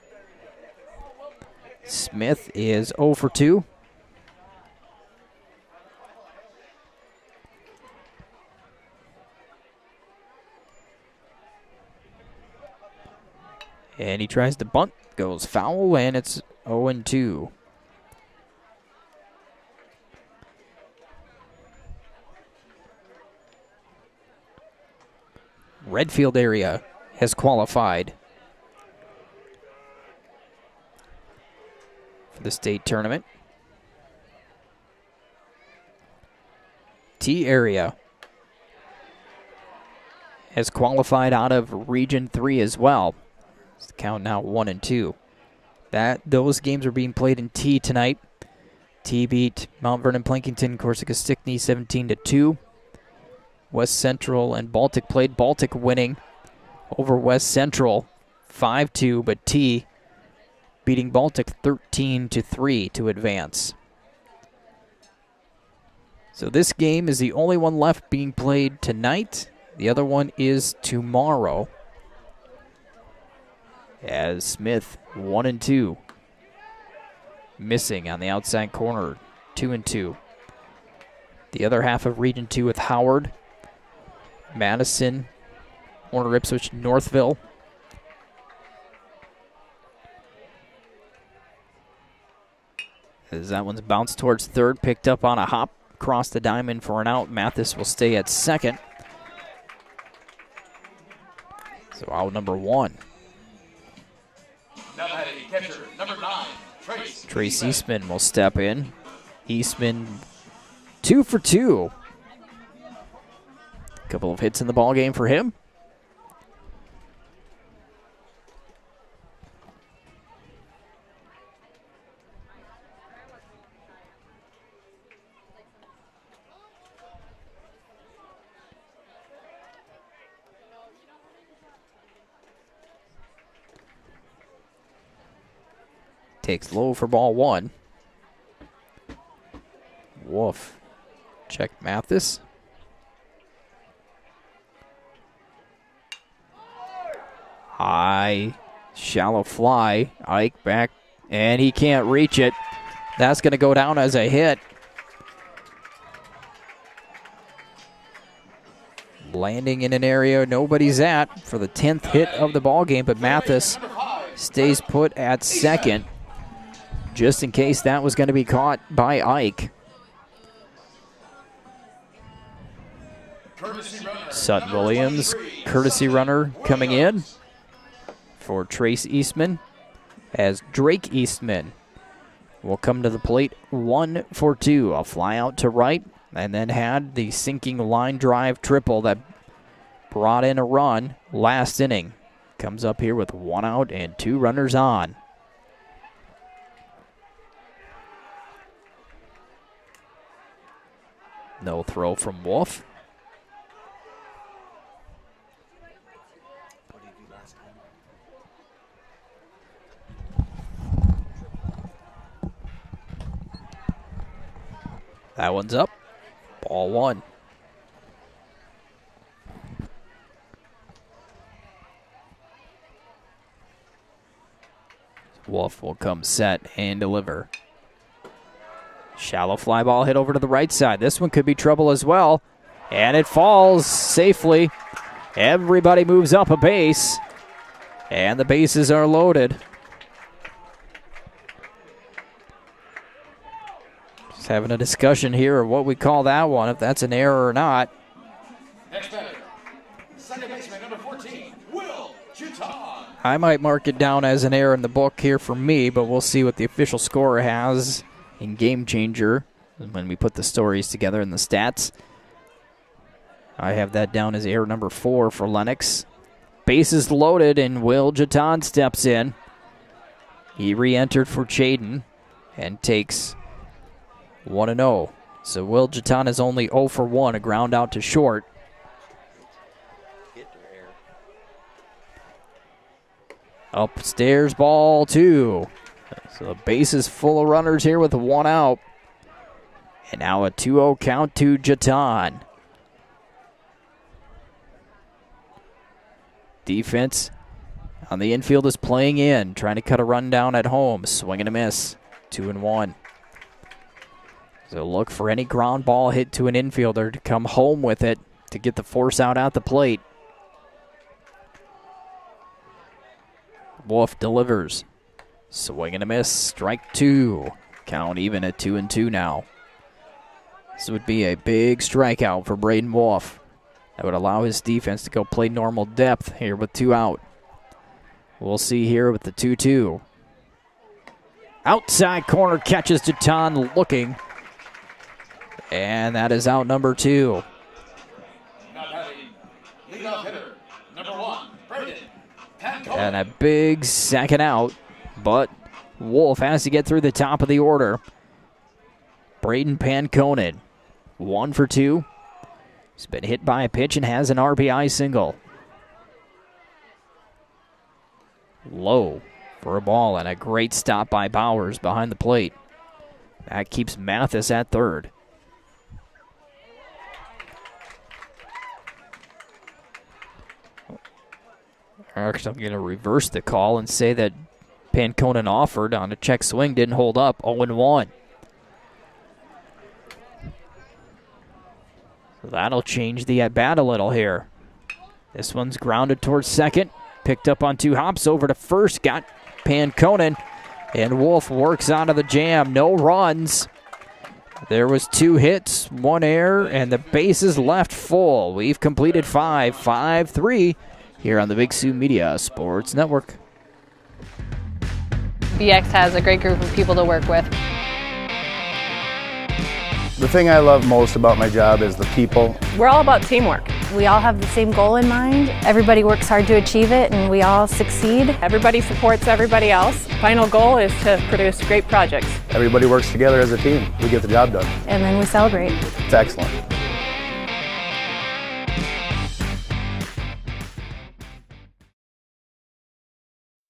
Smith is 0 for 2. And he tries to bunt, goes foul, and it's 0-2. Redfield area has qualified for the state tournament. T area has qualified out of Region 3 as well. It's the count now 1 and 2. Those games are being played in T tonight. T beat Mount Vernon Plankington Corsica Stickney 17-2. West Central and Baltic played. Baltic winning over West Central 5-2, but T beating Baltic 13-3 to advance. So this game is the only one left being played tonight. The other one is tomorrow. As Smith 1-2. Missing on the outside corner, 2-2. The other half of Region 2 with Howard, Madison, Warner Ipswich, Northville. As that one's bounced towards third, picked up on a hop, across the diamond for an out. Mathis will stay at second. So out number 1. Now batting catcher, number 9, Trace Eastman will step in. Eastman 2 for 2. Couple of hits in the ball game for him. Takes low for ball 1. Wolf. Check Mathis. High, shallow fly. Ike back, and he can't reach it. That's going to go down as a hit. Landing in an area nobody's at for the 10th hit of the ball game, but Mathis stays put at second, just in case that was going to be caught by Ike. Sutton Williams, courtesy runner coming in for Trace Eastman, as Drake Eastman will come to the plate 1 for 2. A fly out to right, and then had the sinking line drive triple that brought in a run last inning. Comes up here with 1 out and 2 runners on. No throw from Wolf. That one's up. Ball 1. Wolf will come set and deliver. Shallow fly ball hit over to the right side. This one could be trouble as well. And it falls safely. Everybody moves up a base. And the bases are loaded. Just having a discussion here of what we call that one, if that's an error or not. Next batter, second baseman, number 14, Will Juton. I might mark it down as an error in the book here for me, but we'll see what the official scorer has in Game Changer when we put the stories together in the stats. I have that down as error number 4 for Lennox. bases loaded, and Will Jatan steps in. He re-entered for Jaden and takes 1-0. So Will Jatan is only 0 for 1, a ground out to short. Upstairs, ball 2. So the base is full of runners here with 1 out. And now a 2-0 count to Jatan. Defense on the infield is playing in, trying to cut a run down at home. Swing and a miss. 2-1. So look for any ground ball hit to an infielder to come home with it to get the force out at the plate. Wolf delivers. Swing and a miss. Strike 2. Count even at 2-2 now. This would be a big strikeout for Braden Wolf. That would allow his defense to go play normal depth here with 2 out. We'll see here with the 2-2. Outside corner catches Jatan looking. And that is out number 2. Not having leadoff hitter, number 1, Braden Pancone. And a big second out, but Wolf has to get through the top of the order. Braden Pancone, 1 for 2. He's been hit by a pitch and has an RBI single. Low for a ball and a great stop by Bowers behind the plate. That keeps Mathis at third. Actually, I'm going to reverse the call and say that Pancone offered on a check swing, didn't hold up, 0-1. So that'll change the at-bat a little here. This one's grounded towards second, picked up on 2 hops over to first, got Pancone, and Wolf works out of the jam. No runs. There was 2 hits, 1 error, and the bases left full. We've completed 5-3 here on the Big Sioux Media Sports Network. BX has a great group of people to work with. The thing I love most about my job is the people. We're all about teamwork. We all have the same goal in mind. Everybody works hard to achieve it, and we all succeed. Everybody supports everybody else. Final goal is to produce great projects. Everybody works together as a team. We get the job done. And then we celebrate. It's excellent.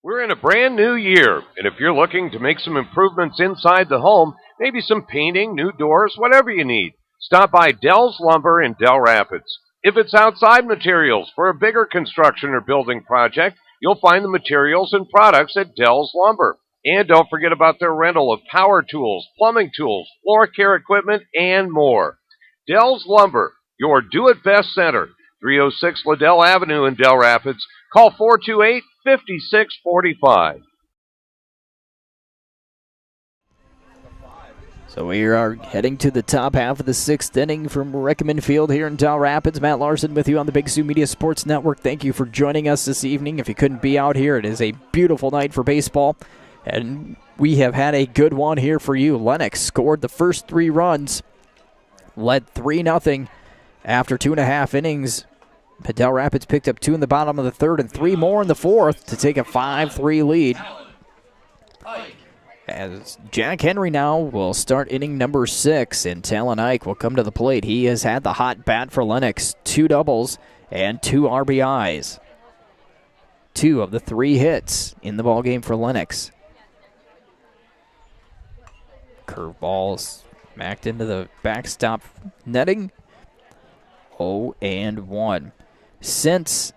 We're in a brand new year, and if you're looking to make some improvements inside the home, maybe some painting, new doors, whatever you need, stop by Dell's Lumber in Dell Rapids. If it's outside materials for a bigger construction or building project, you'll find the materials and products at Dell's Lumber. And don't forget about their rental of power tools, plumbing tools, floor care equipment, and more. Dell's Lumber, your do-it-best center, 306 Liddell Avenue in Dell Rapids. Call 428-5645. So we are heading to the top half of the 6th inning from Rickeman Field here in Dell Rapids. Matt Larson with you on the Big Sioux Media Sports Network. Thank you for joining us this evening. If you couldn't be out here, it is a beautiful night for baseball, and we have had a good one here for you. Lennox scored the first 3 runs, led 3-0 after 2.5 innings. Dell Rapids picked up 2 in the bottom of the 3rd and 3 more in the 4th to take a 5-3 lead. As Jack Henry now will start inning number 6, and Talon Ike will come to the plate. He has had the hot bat for Lennox, 2 doubles and 2 RBIs. 2 of the 3 hits in the ballgame for Lennox. Curveball smacked into the backstop netting. 0-1. Since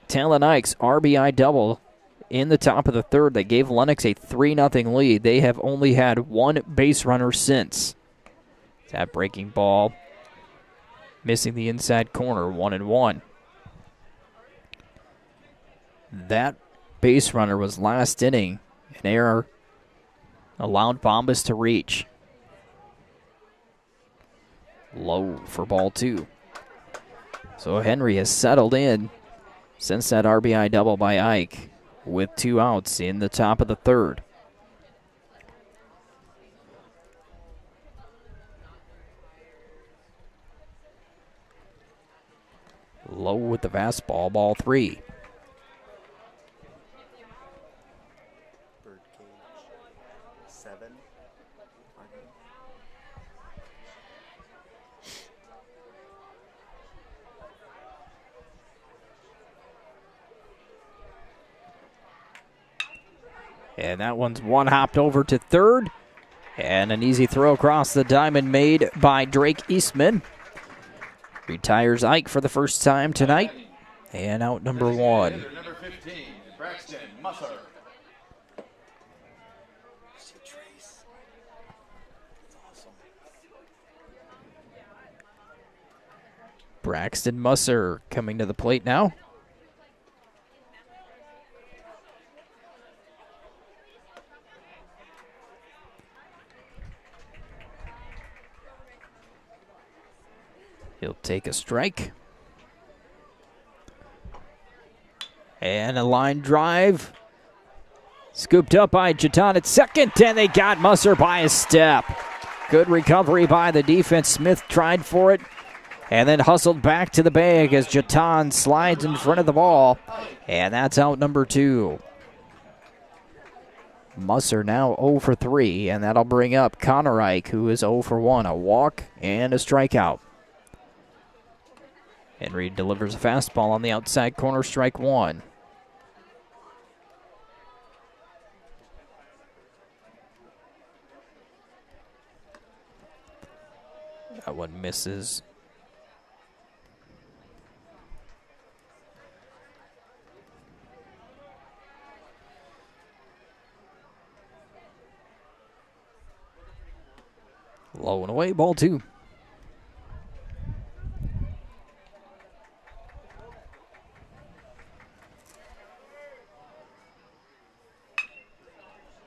Talon Ike's RBI double in the top of the 3rd, that gave Lennox a 3-0 lead. They have only had 1 base runner since. That breaking ball missing the inside corner, 1-1. That base runner was last inning. An error allowed Bombas to reach. Low for ball 2. So Henry has settled in since that RBI double by Ike with 2 outs in the top of the 3rd. Low with the fastball, ball 3. And that one's one hopped over to third. And an easy throw across the diamond made by Drake Eastman. Retires Ike for the first time tonight. And out number one. Number 15, Braxton Musser. Braxton Musser coming to the plate now. He'll take a strike. And a line drive. Scooped up by Jatan at second, and they got Musser by a step. Good recovery by the defense. Smith tried for it and then hustled back to the bag as Jatan slides in front of the ball. And that's out number two. Musser now 0 for 3, and that'll bring up Connor Ike, who is 0 for 1. A walk and a strikeout. Henry delivers a fastball on the outside corner, strike one. That one misses. Low and away, ball two.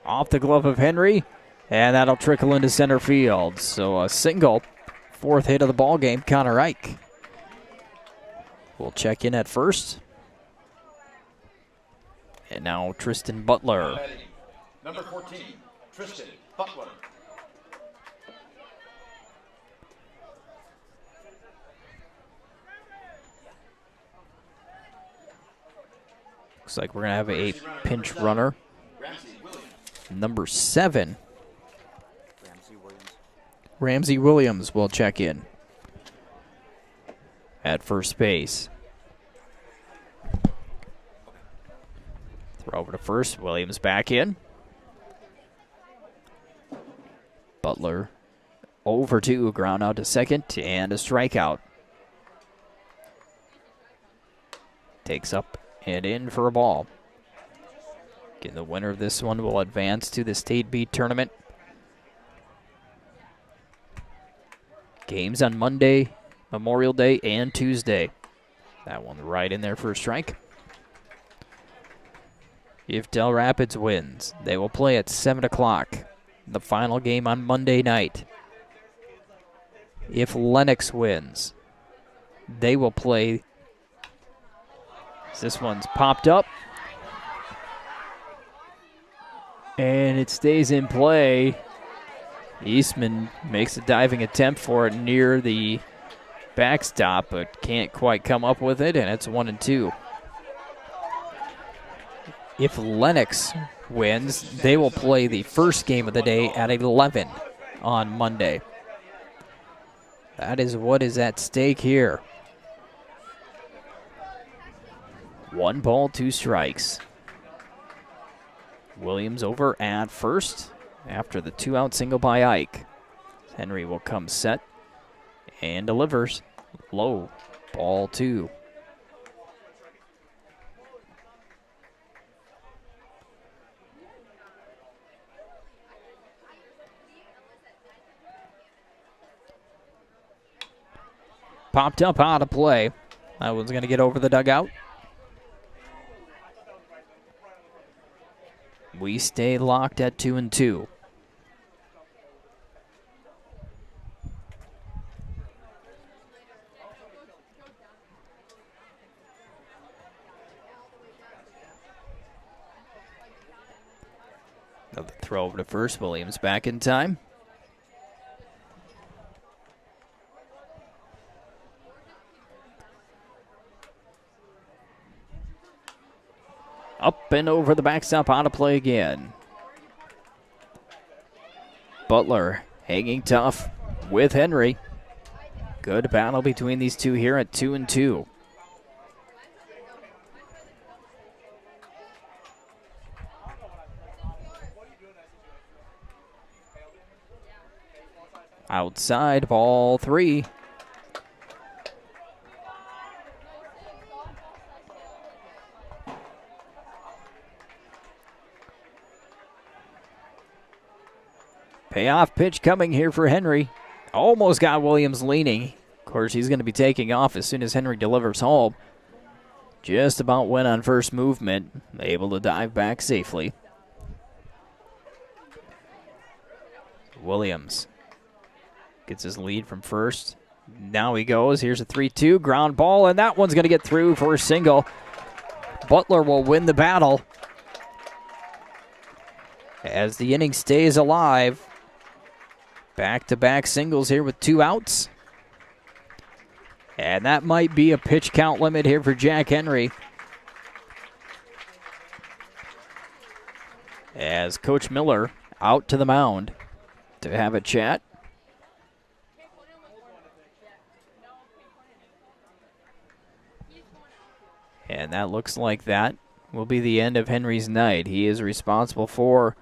Off the glove of Henry, and that'll trickle into center field. So a single, fourth hit of the ball game, Connor Ike. We'll check in at first. And now Tristan Butler. Number 14, Tristan Butler. Looks like we're going to have a pinch runner. Number 7. Ramsey Williams will check in at first base. Throw over to first. Williams back in. Butler 0 for 2. Ground out to second and a strikeout. Takes up and in for a ball. Again, the winner of this one will advance to the State B tournament. Games on Monday, Memorial Day, and Tuesday. That one right in there for a strike. If Dell Rapids wins, they will play at 7 o'clock. The final game on Monday night. If Lennox wins, they will play. This one's popped up. And it stays in play. Eastman makes a diving attempt for it near the backstop, but can't quite come up with it, and it's 1-2. If Lennox wins, they will play the first game of the day at 11 on Monday. That is what is at stake here. 1 ball, 2 strikes. Williams over at first after the 2-out single by Ike. Henry will come set and delivers. Low, ball 2. Popped up out of play. That one's going to get over the dugout. We stay locked at 2-2. Another throw over to first. Williams back in time. Up and over the backstop, out of play again. Butler hanging tough with Henry. Good battle between these two here at 2-2. Outside, ball 3. Payoff pitch coming here for Henry. Almost got Williams leaning. Of course, he's going to be taking off as soon as Henry delivers home. Just about went on first movement. Able to dive back safely. Williams gets his lead from first. Now he goes. Here's a 3-2 ground ball, and that one's going to get through for a single. Butler will win the battle as the inning stays alive. Back-to-back singles here with 2 outs. And that might be a pitch count limit here for Jack Henry. As Coach Miller out to the mound to have a chat. And that looks like that will be the end of Henry's night. He is responsible for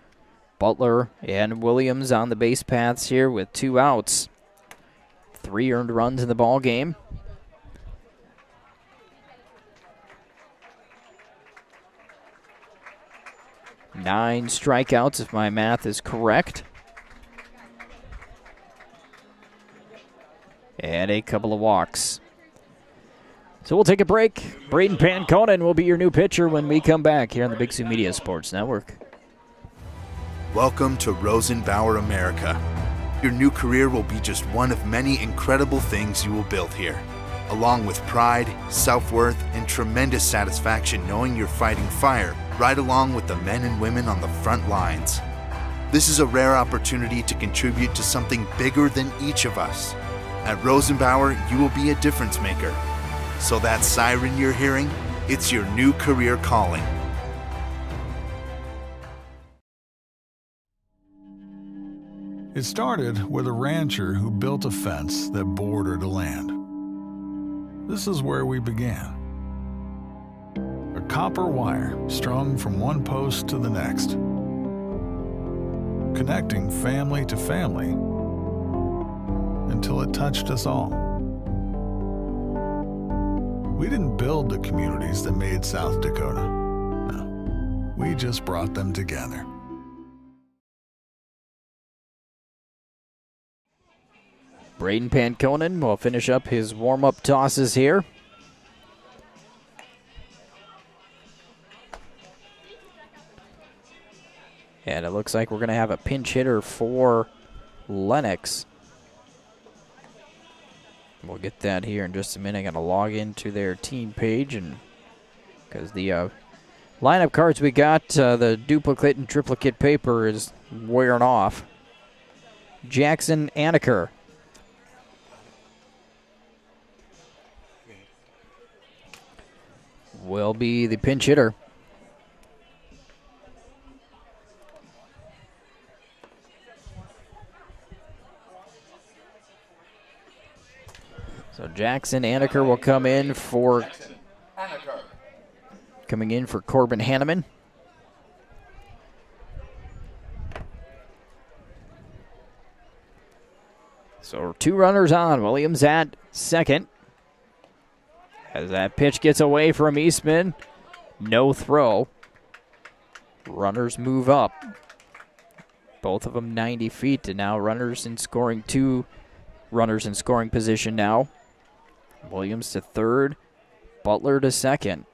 Butler and Williams on the base paths here with 2 outs. 3 earned runs in the ball game. Nine strikeouts, if my math is correct. And a couple of walks. So we'll take a break. Braden Panconen will be your new pitcher when we come back here on the Big Sioux Media Sports Network. Welcome to Rosenbauer America. Your new career will be just one of many incredible things you will build here, along with pride, self-worth, and tremendous satisfaction knowing you're fighting fire right along with the men and women on the front lines. This is a rare opportunity to contribute to something bigger than each of us. At Rosenbauer, you will be a difference maker. So that siren you're hearing, it's your new career calling. It started with a rancher who built a fence that bordered a land. This is where we began. A copper wire strung from one post to the next, connecting family to family until it touched us all. We didn't build the communities that made South Dakota. No, we just brought them together. Braden Panconen will finish up his warm-up tosses here. And it looks like we're going to have a pinch hitter for Lennox. We'll get that here in just a minute. Got to log into their team page, and because the lineup cards we got, the duplicate and triplicate paper is wearing off. Jackson Anaker will be the pinch hitter. So Jackson Anaker will come in for Corbin Hanneman. So 2 runners on. Williams at second. As that pitch gets away from Eastman, no throw. Runners move up. Both of them 90 feet, and now runners in scoring, 2 runners in scoring position now. Williams to third, Butler to second.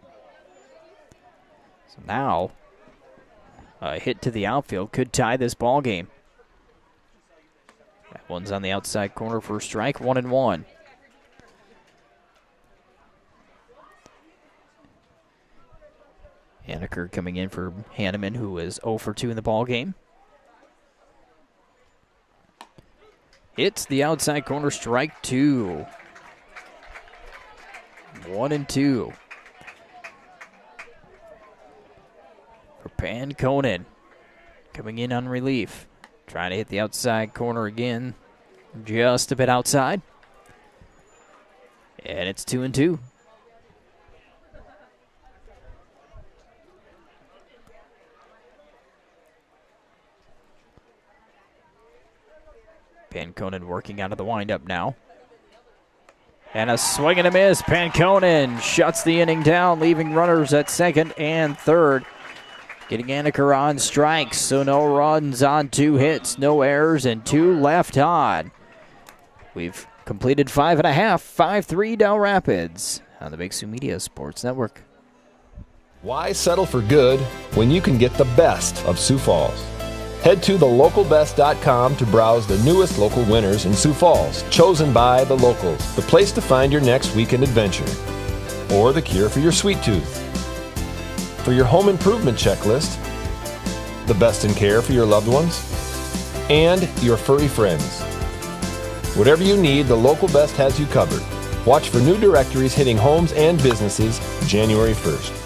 So now, a hit to the outfield could tie this ball game. That one's on the outside corner for a strike, 1-1. Anaker coming in for Hanneman, who is 0 for 2 in the ball game. Hits the outside corner, strike 2. 1-2. For Panconen. Coming in on relief. Trying to hit the outside corner again. Just a bit outside. And it's 2-2. Panconen working out of the windup now. And a swing and a miss. Panconen shuts the inning down, leaving runners at second and third. Getting Aniker on strikes, so no runs on 2 hits, no errors, and 2 left on. We've completed 5.5, 5-3 Dell Rapids on the Big Sioux Media Sports Network. Why settle for good when you can get the best of Sioux Falls? Head to thelocalbest.com to browse the newest local winners in Sioux Falls, chosen by the locals, the place to find your next weekend adventure, or the cure for your sweet tooth. For your home improvement checklist, the best in care for your loved ones, and your furry friends. Whatever you need, the Local Best has you covered. Watch for new directories hitting homes and businesses January 1st.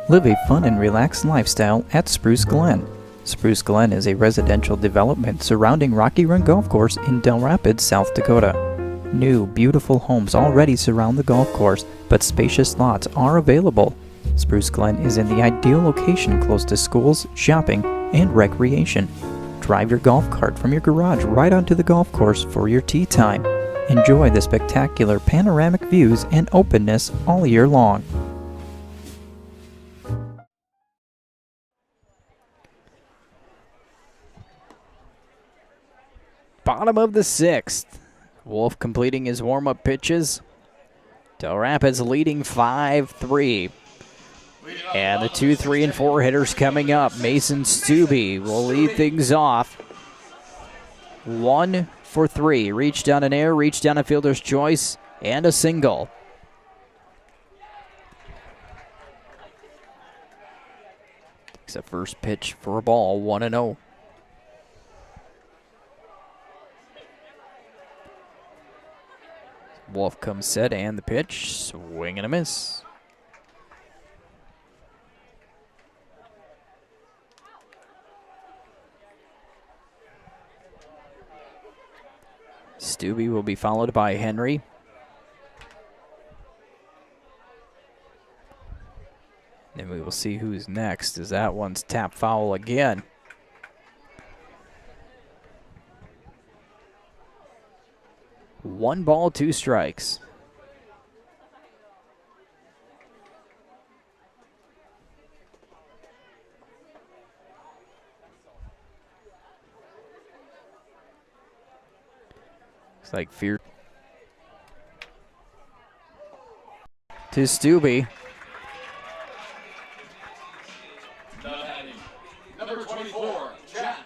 Live a fun and relaxed lifestyle at Spruce Glen. Spruce Glen is a residential development surrounding Rocky Run Golf Course in Dell Rapids, South Dakota. New, beautiful homes already surround the golf course, but spacious lots are available. Spruce Glen is in the ideal location close to schools, shopping, and recreation. Drive your golf cart from your garage right onto the golf course for your tee time. Enjoy the spectacular panoramic views and openness all year long. Bottom of the 6th. Wolf completing his warm-up pitches. Dell Rapids leading 5-3. And the 2, 3, and 4 hitters coming up. Mason Stubbe will lead things off. 1 for 3. Reach down an air, reach down a fielder's choice, and a single. Takes a first pitch for a ball, 1-0. Wolf comes set and the pitch, swing and a miss. Stubbe will be followed by Henry. Then we will see who's next, as that one's tap foul again. One ball, 2 strikes. Looks like fear to Stubbe. Number 24, Jack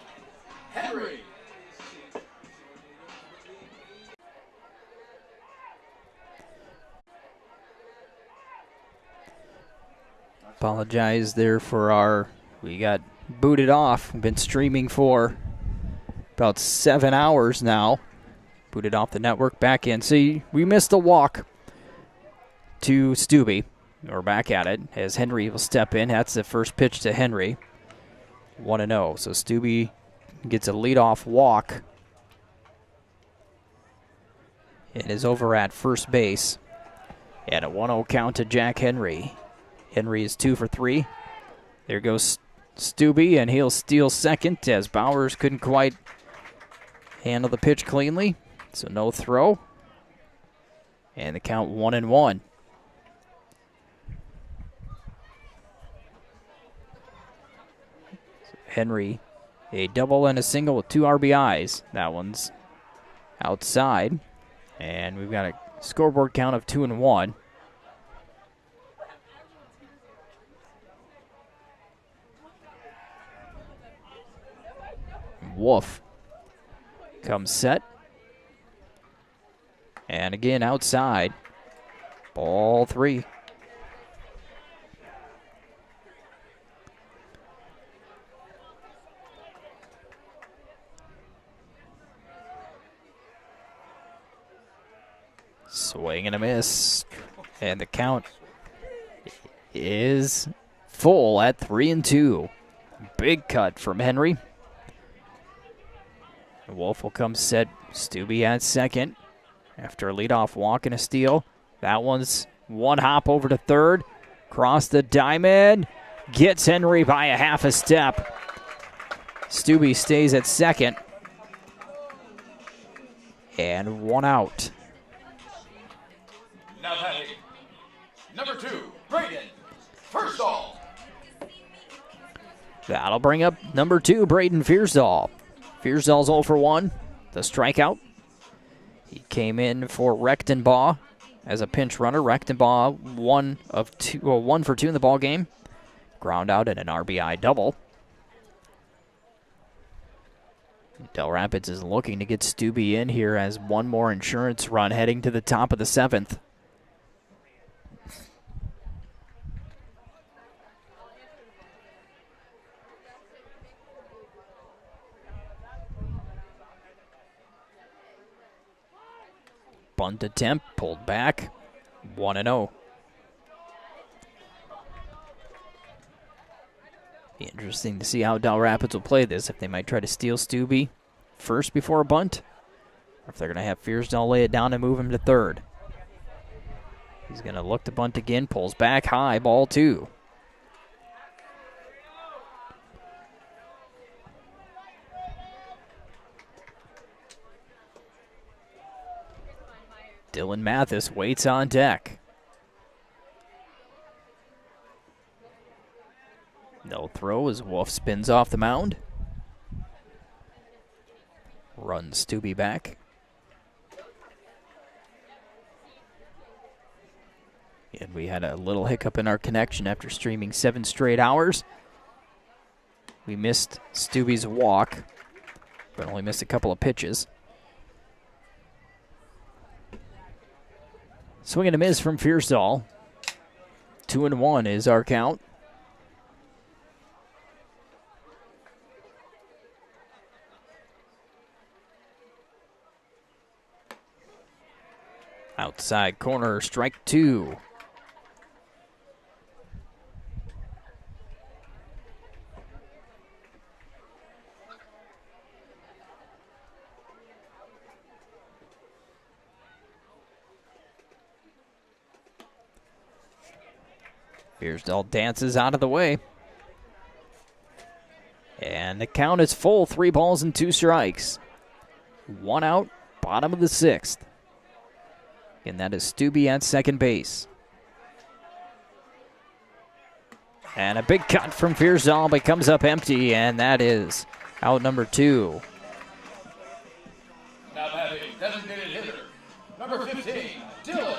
Henry. Apologize there for we got booted off. We've been streaming for about 7 hours now. Booted off the network, back in. See, we missed a walk to Stubbe. We're back at it as Henry will step in. That's the first pitch to Henry. 1-0. So Stubbe gets a leadoff walk and is over at first base. And a 1-0 count to Jack Henry. Henry is 2 for 3. There goes Stubbe, and he'll steal second as Bowers couldn't quite handle the pitch cleanly. So no throw. And the count 1-1. Henry, a double and a single with 2 RBIs. That one's outside. And we've got a scoreboard count of 2-1. Wolf comes set. And again outside. Ball 3. Swing and a miss. And the count is full at 3-2. Big cut from Henry. Wolf will come set. Stubbe at second after a leadoff walk and a steal. That one's one hop over to third. Cross the diamond. gets Henry by a half a step. Stubbe stays at second. And one out. Now batting, number 2, Braden Firsdahl. That'll bring up number 2, Braden Firsdahl. Firsdahl's 0 for 1, the strikeout. He came in for Rechtenbaugh as a pinch runner. Rechtenbaugh 1 for 2 in the ball game. Ground out and an RBI double. Dell Rapids is looking to get Stubbe in here as one more insurance run heading to the top of the 7th. Bunt attempt, pulled back, 1-0. Be interesting to see how Dell Rapids will play this, if they might try to steal Stubbe first before a bunt, or if they're going to have Firsdahl lay it down and move him to third. He's going to look to bunt again, pulls back high, ball 2. Dylan Mathis waits on deck. No throw as Wolf spins off the mound. Runs Stubbe back. And we had a little hiccup in our connection after streaming 7 straight hours. We missed Stubbe's walk, but only missed a couple of pitches. Swing and a miss from Firsdahl. 2-1 is our count. Outside corner, strike 2. Firsdahl dances out of the way. And the count is full, 3 balls and 2 strikes. 1 out, bottom of the 6th. And that is Stubbe at second base. And a big cut from Firsdahl, but comes up empty, and that is out number 2. Now batting, designated hitter, number 15, Dylan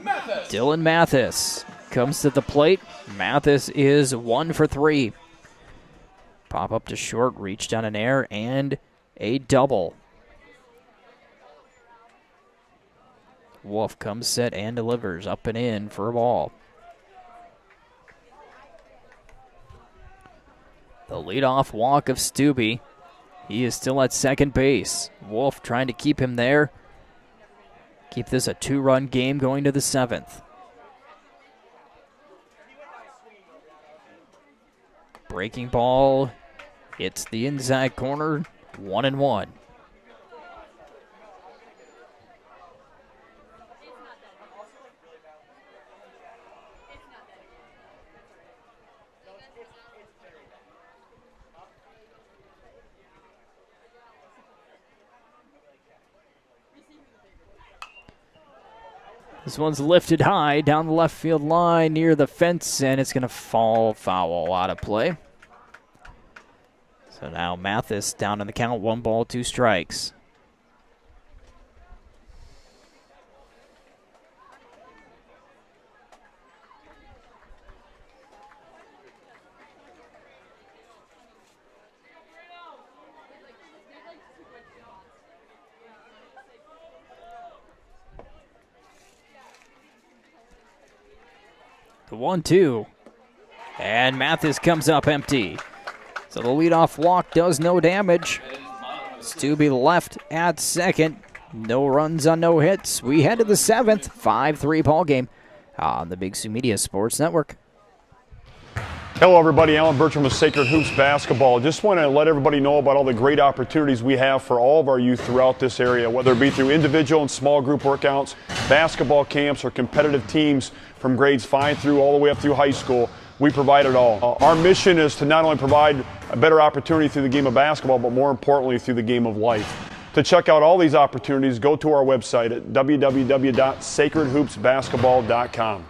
Mathis. Dylan Mathis comes to the plate. Mathis is 1 for 3. Pop up to short, reached on an air, and a double. Wolf comes set and delivers up and in for a ball. The leadoff walk of Stubbe. He is still at second base. Wolf trying to keep him there. Keep this a 2-run game going to the 7th. Breaking ball hits the inside corner. 1-1. This one's lifted high down the left field line near the fence, and it's going to fall foul out of play. So now Mathis down in the count, 1 ball, 2 strikes. The 1-2. And Mathis comes up empty. So the leadoff walk does no damage. Stubbe left at second. No runs on no hits. We head to the 7th. 5-3 ball game on the Big Sioux Media Sports Network. Hello everybody, Alan Bertram with Sacred Hoops Basketball. Just want to let everybody know about all the great opportunities we have for all of our youth throughout this area, whether it be through individual and small group workouts, basketball camps, or competitive teams from grades 5 through all the way up through high school. we provide it all. Our mission is to not only provide a better opportunity through the game of basketball, but more importantly through the game of life. To check out all these opportunities, go to our website at www.sacredhoopsbasketball.com.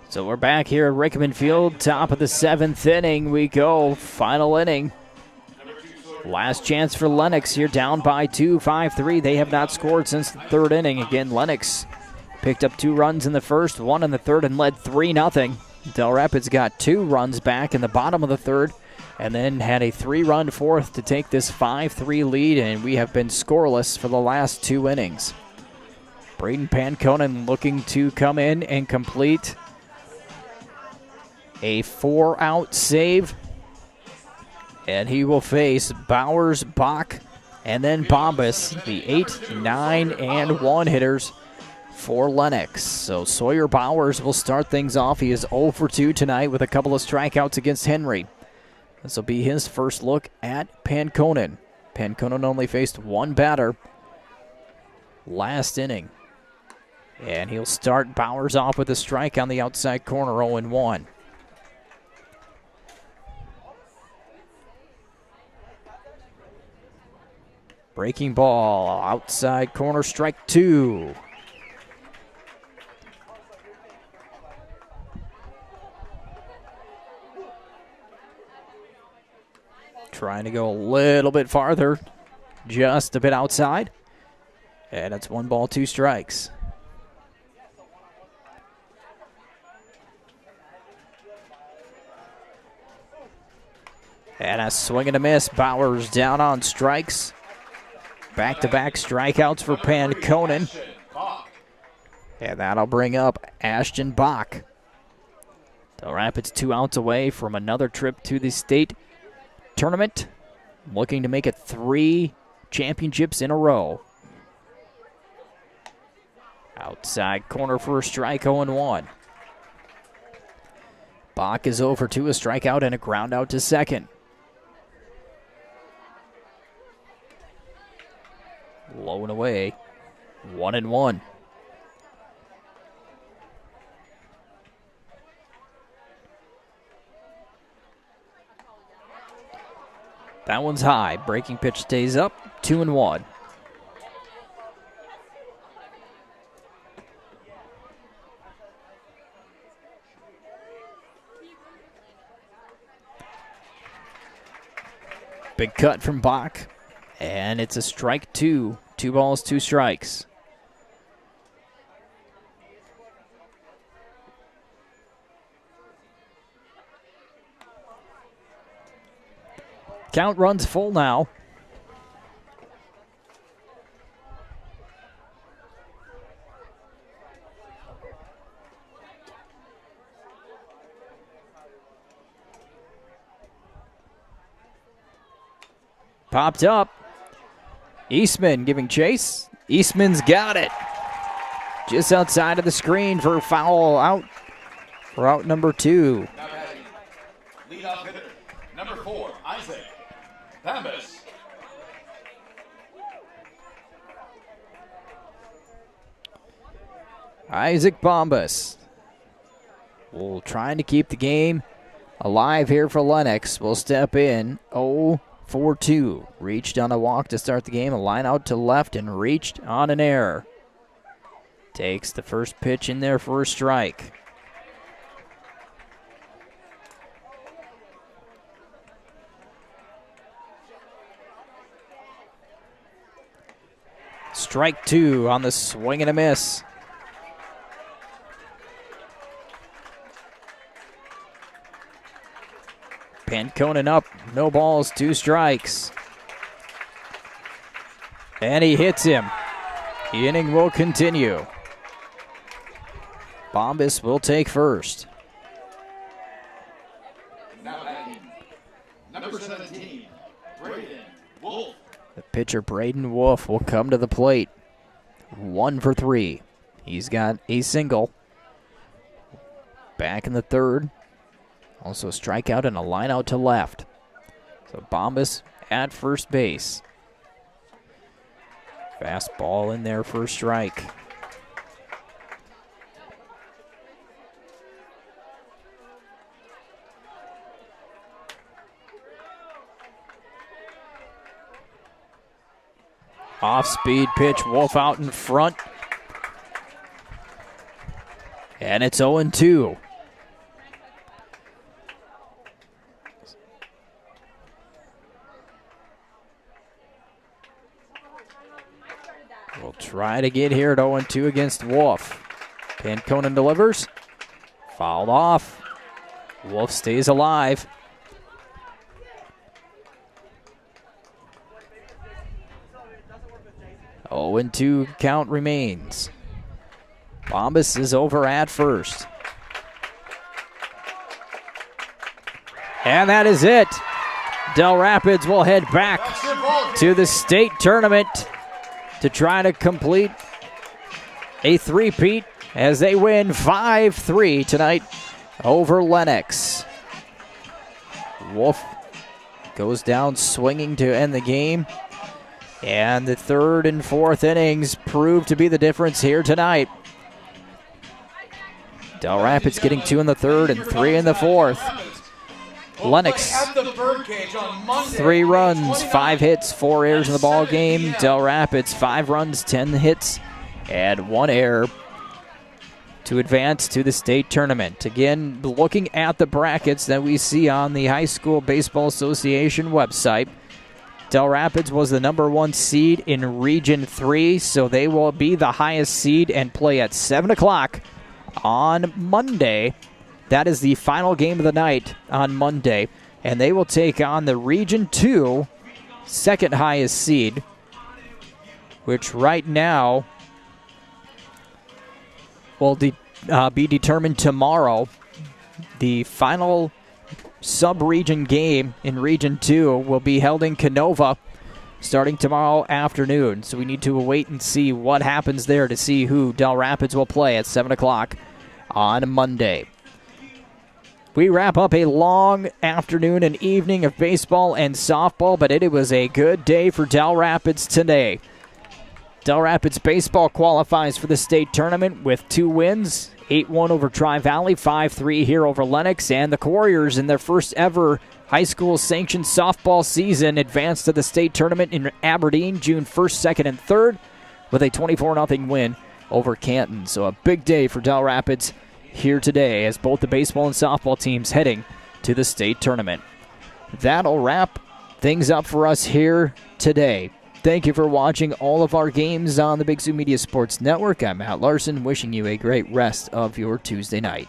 So we're back here at Rickeman Field, top of the 7th inning. We go, final inning. Last chance for Lennox here, down by 2, 5-3. They have not scored since the 3rd inning. Again, Lennox picked up 2 runs in the first, 1 in the 3rd, and led 3-0. Dell Rapids got 2 runs back in the bottom of the 3rd, and then had a 3-run 4th to take this 5-3 lead, and we have been scoreless for the last 2 innings. Braden Panconen looking to come in and complete a 4-out save, and he will face Bowers, Bach, and then Bombas, the 8, 9, and 1 hitters for Lennox. So Sawyer Bowers will start things off. He is 0 for 2 tonight with a couple of strikeouts against Henry. This will be his first look at Panconen. Panconen only faced 1 batter last inning. And he'll start Bowers off with a strike on the outside corner, 0-1. Breaking ball, outside corner, strike 2. Trying to go a little bit farther, just a bit outside. And it's 1 ball, 2 strikes. And a swing and a miss. Bowers down on strikes. Back-to-back strikeouts for Panconen. And that'll bring up Ashton Bach. Dell Rapids 2 outs away from another trip to the state tournament. Looking to make it 3 championships in a row. Outside corner for a strike, 0-1. Bach is 0 for 2, a strikeout and a ground out to second. Low and away, 1-1. That one's high. Breaking pitch stays up, 2-1. Big cut from Bach. And it's a strike 2. 2 balls, 2 strikes. Count runs full now. Popped up. Eastman giving chase. Eastman's got it. Just outside of the screen for foul out. For out number 2. Leadoff hitter, number 4, Isaac Bombas. Isaac Bombas. Well, trying to keep the game alive here for Lennox. Will step in. 0-for-2. Reached on a walk to start the game. A line out to left and reached on an error. Takes the first pitch in there for a strike. Strike 2 on the swing and a miss. Panconen up, no balls, 2 strikes. And he hits him. The inning will continue. Bombas will take first. Now batting, number 17, Braden Wolf. The pitcher, Braden Wolf, will come to the plate. 1 for 3. He's got a single. Back in the 3rd. Also a strikeout and a line out to left. So Bombas at first base. Fastball in there for a strike. Off-speed pitch, Wolf out in front. And it's 0-2. We'll try to get here at 0-2 against Wolf. Panconen delivers. Fouled off. Wolf stays alive. 0-2 count remains. Bombas is over at first. And that is it. Dell Rapids will head back to the state tournament to try to complete a three-peat as they win 5-3 tonight over Lennox. Wolf goes down swinging to end the game. And the third and fourth innings prove to be the difference here tonight. Dell Rapids getting 2 in the third and 3 in the fourth. Lennox, 3 runs, 5 hits, 4 errors in the ball game. Dell Rapids, 5 runs, 10 hits, and 1 error to advance to the state tournament. Again, looking at the brackets that we see on the High School Baseball Association website, Dell Rapids was the number 1 seed in Region 3, so they will be the highest seed and play at 7 o'clock on Monday. That is the final game of the night on Monday, and they will take on the Region 2 second highest seed, which right now will be determined tomorrow. The final sub-region game in Region 2 will be held in Canova starting tomorrow afternoon. So we need to wait and see what happens there to see who Dell Rapids will play at 7 o'clock on Monday. We wrap up a long afternoon and evening of baseball and softball, but it was a good day for Dell Rapids today. Dell Rapids baseball qualifies for the state tournament with 2 wins, 8-1 over Tri-Valley, 5-3 here over Lennox, and the Warriors in their first ever high school sanctioned softball season advanced to the state tournament in Aberdeen June 1st, 2nd, and 3rd with a 24-0 win over Canton. So a big day for Dell Rapids here today as both the baseball and softball teams heading to the state tournament. That'll wrap things up for us here today. Thank you for watching all of our games on the Big Zoo Media Sports Network. I'm Matt Larson, wishing you a great rest of your Tuesday night.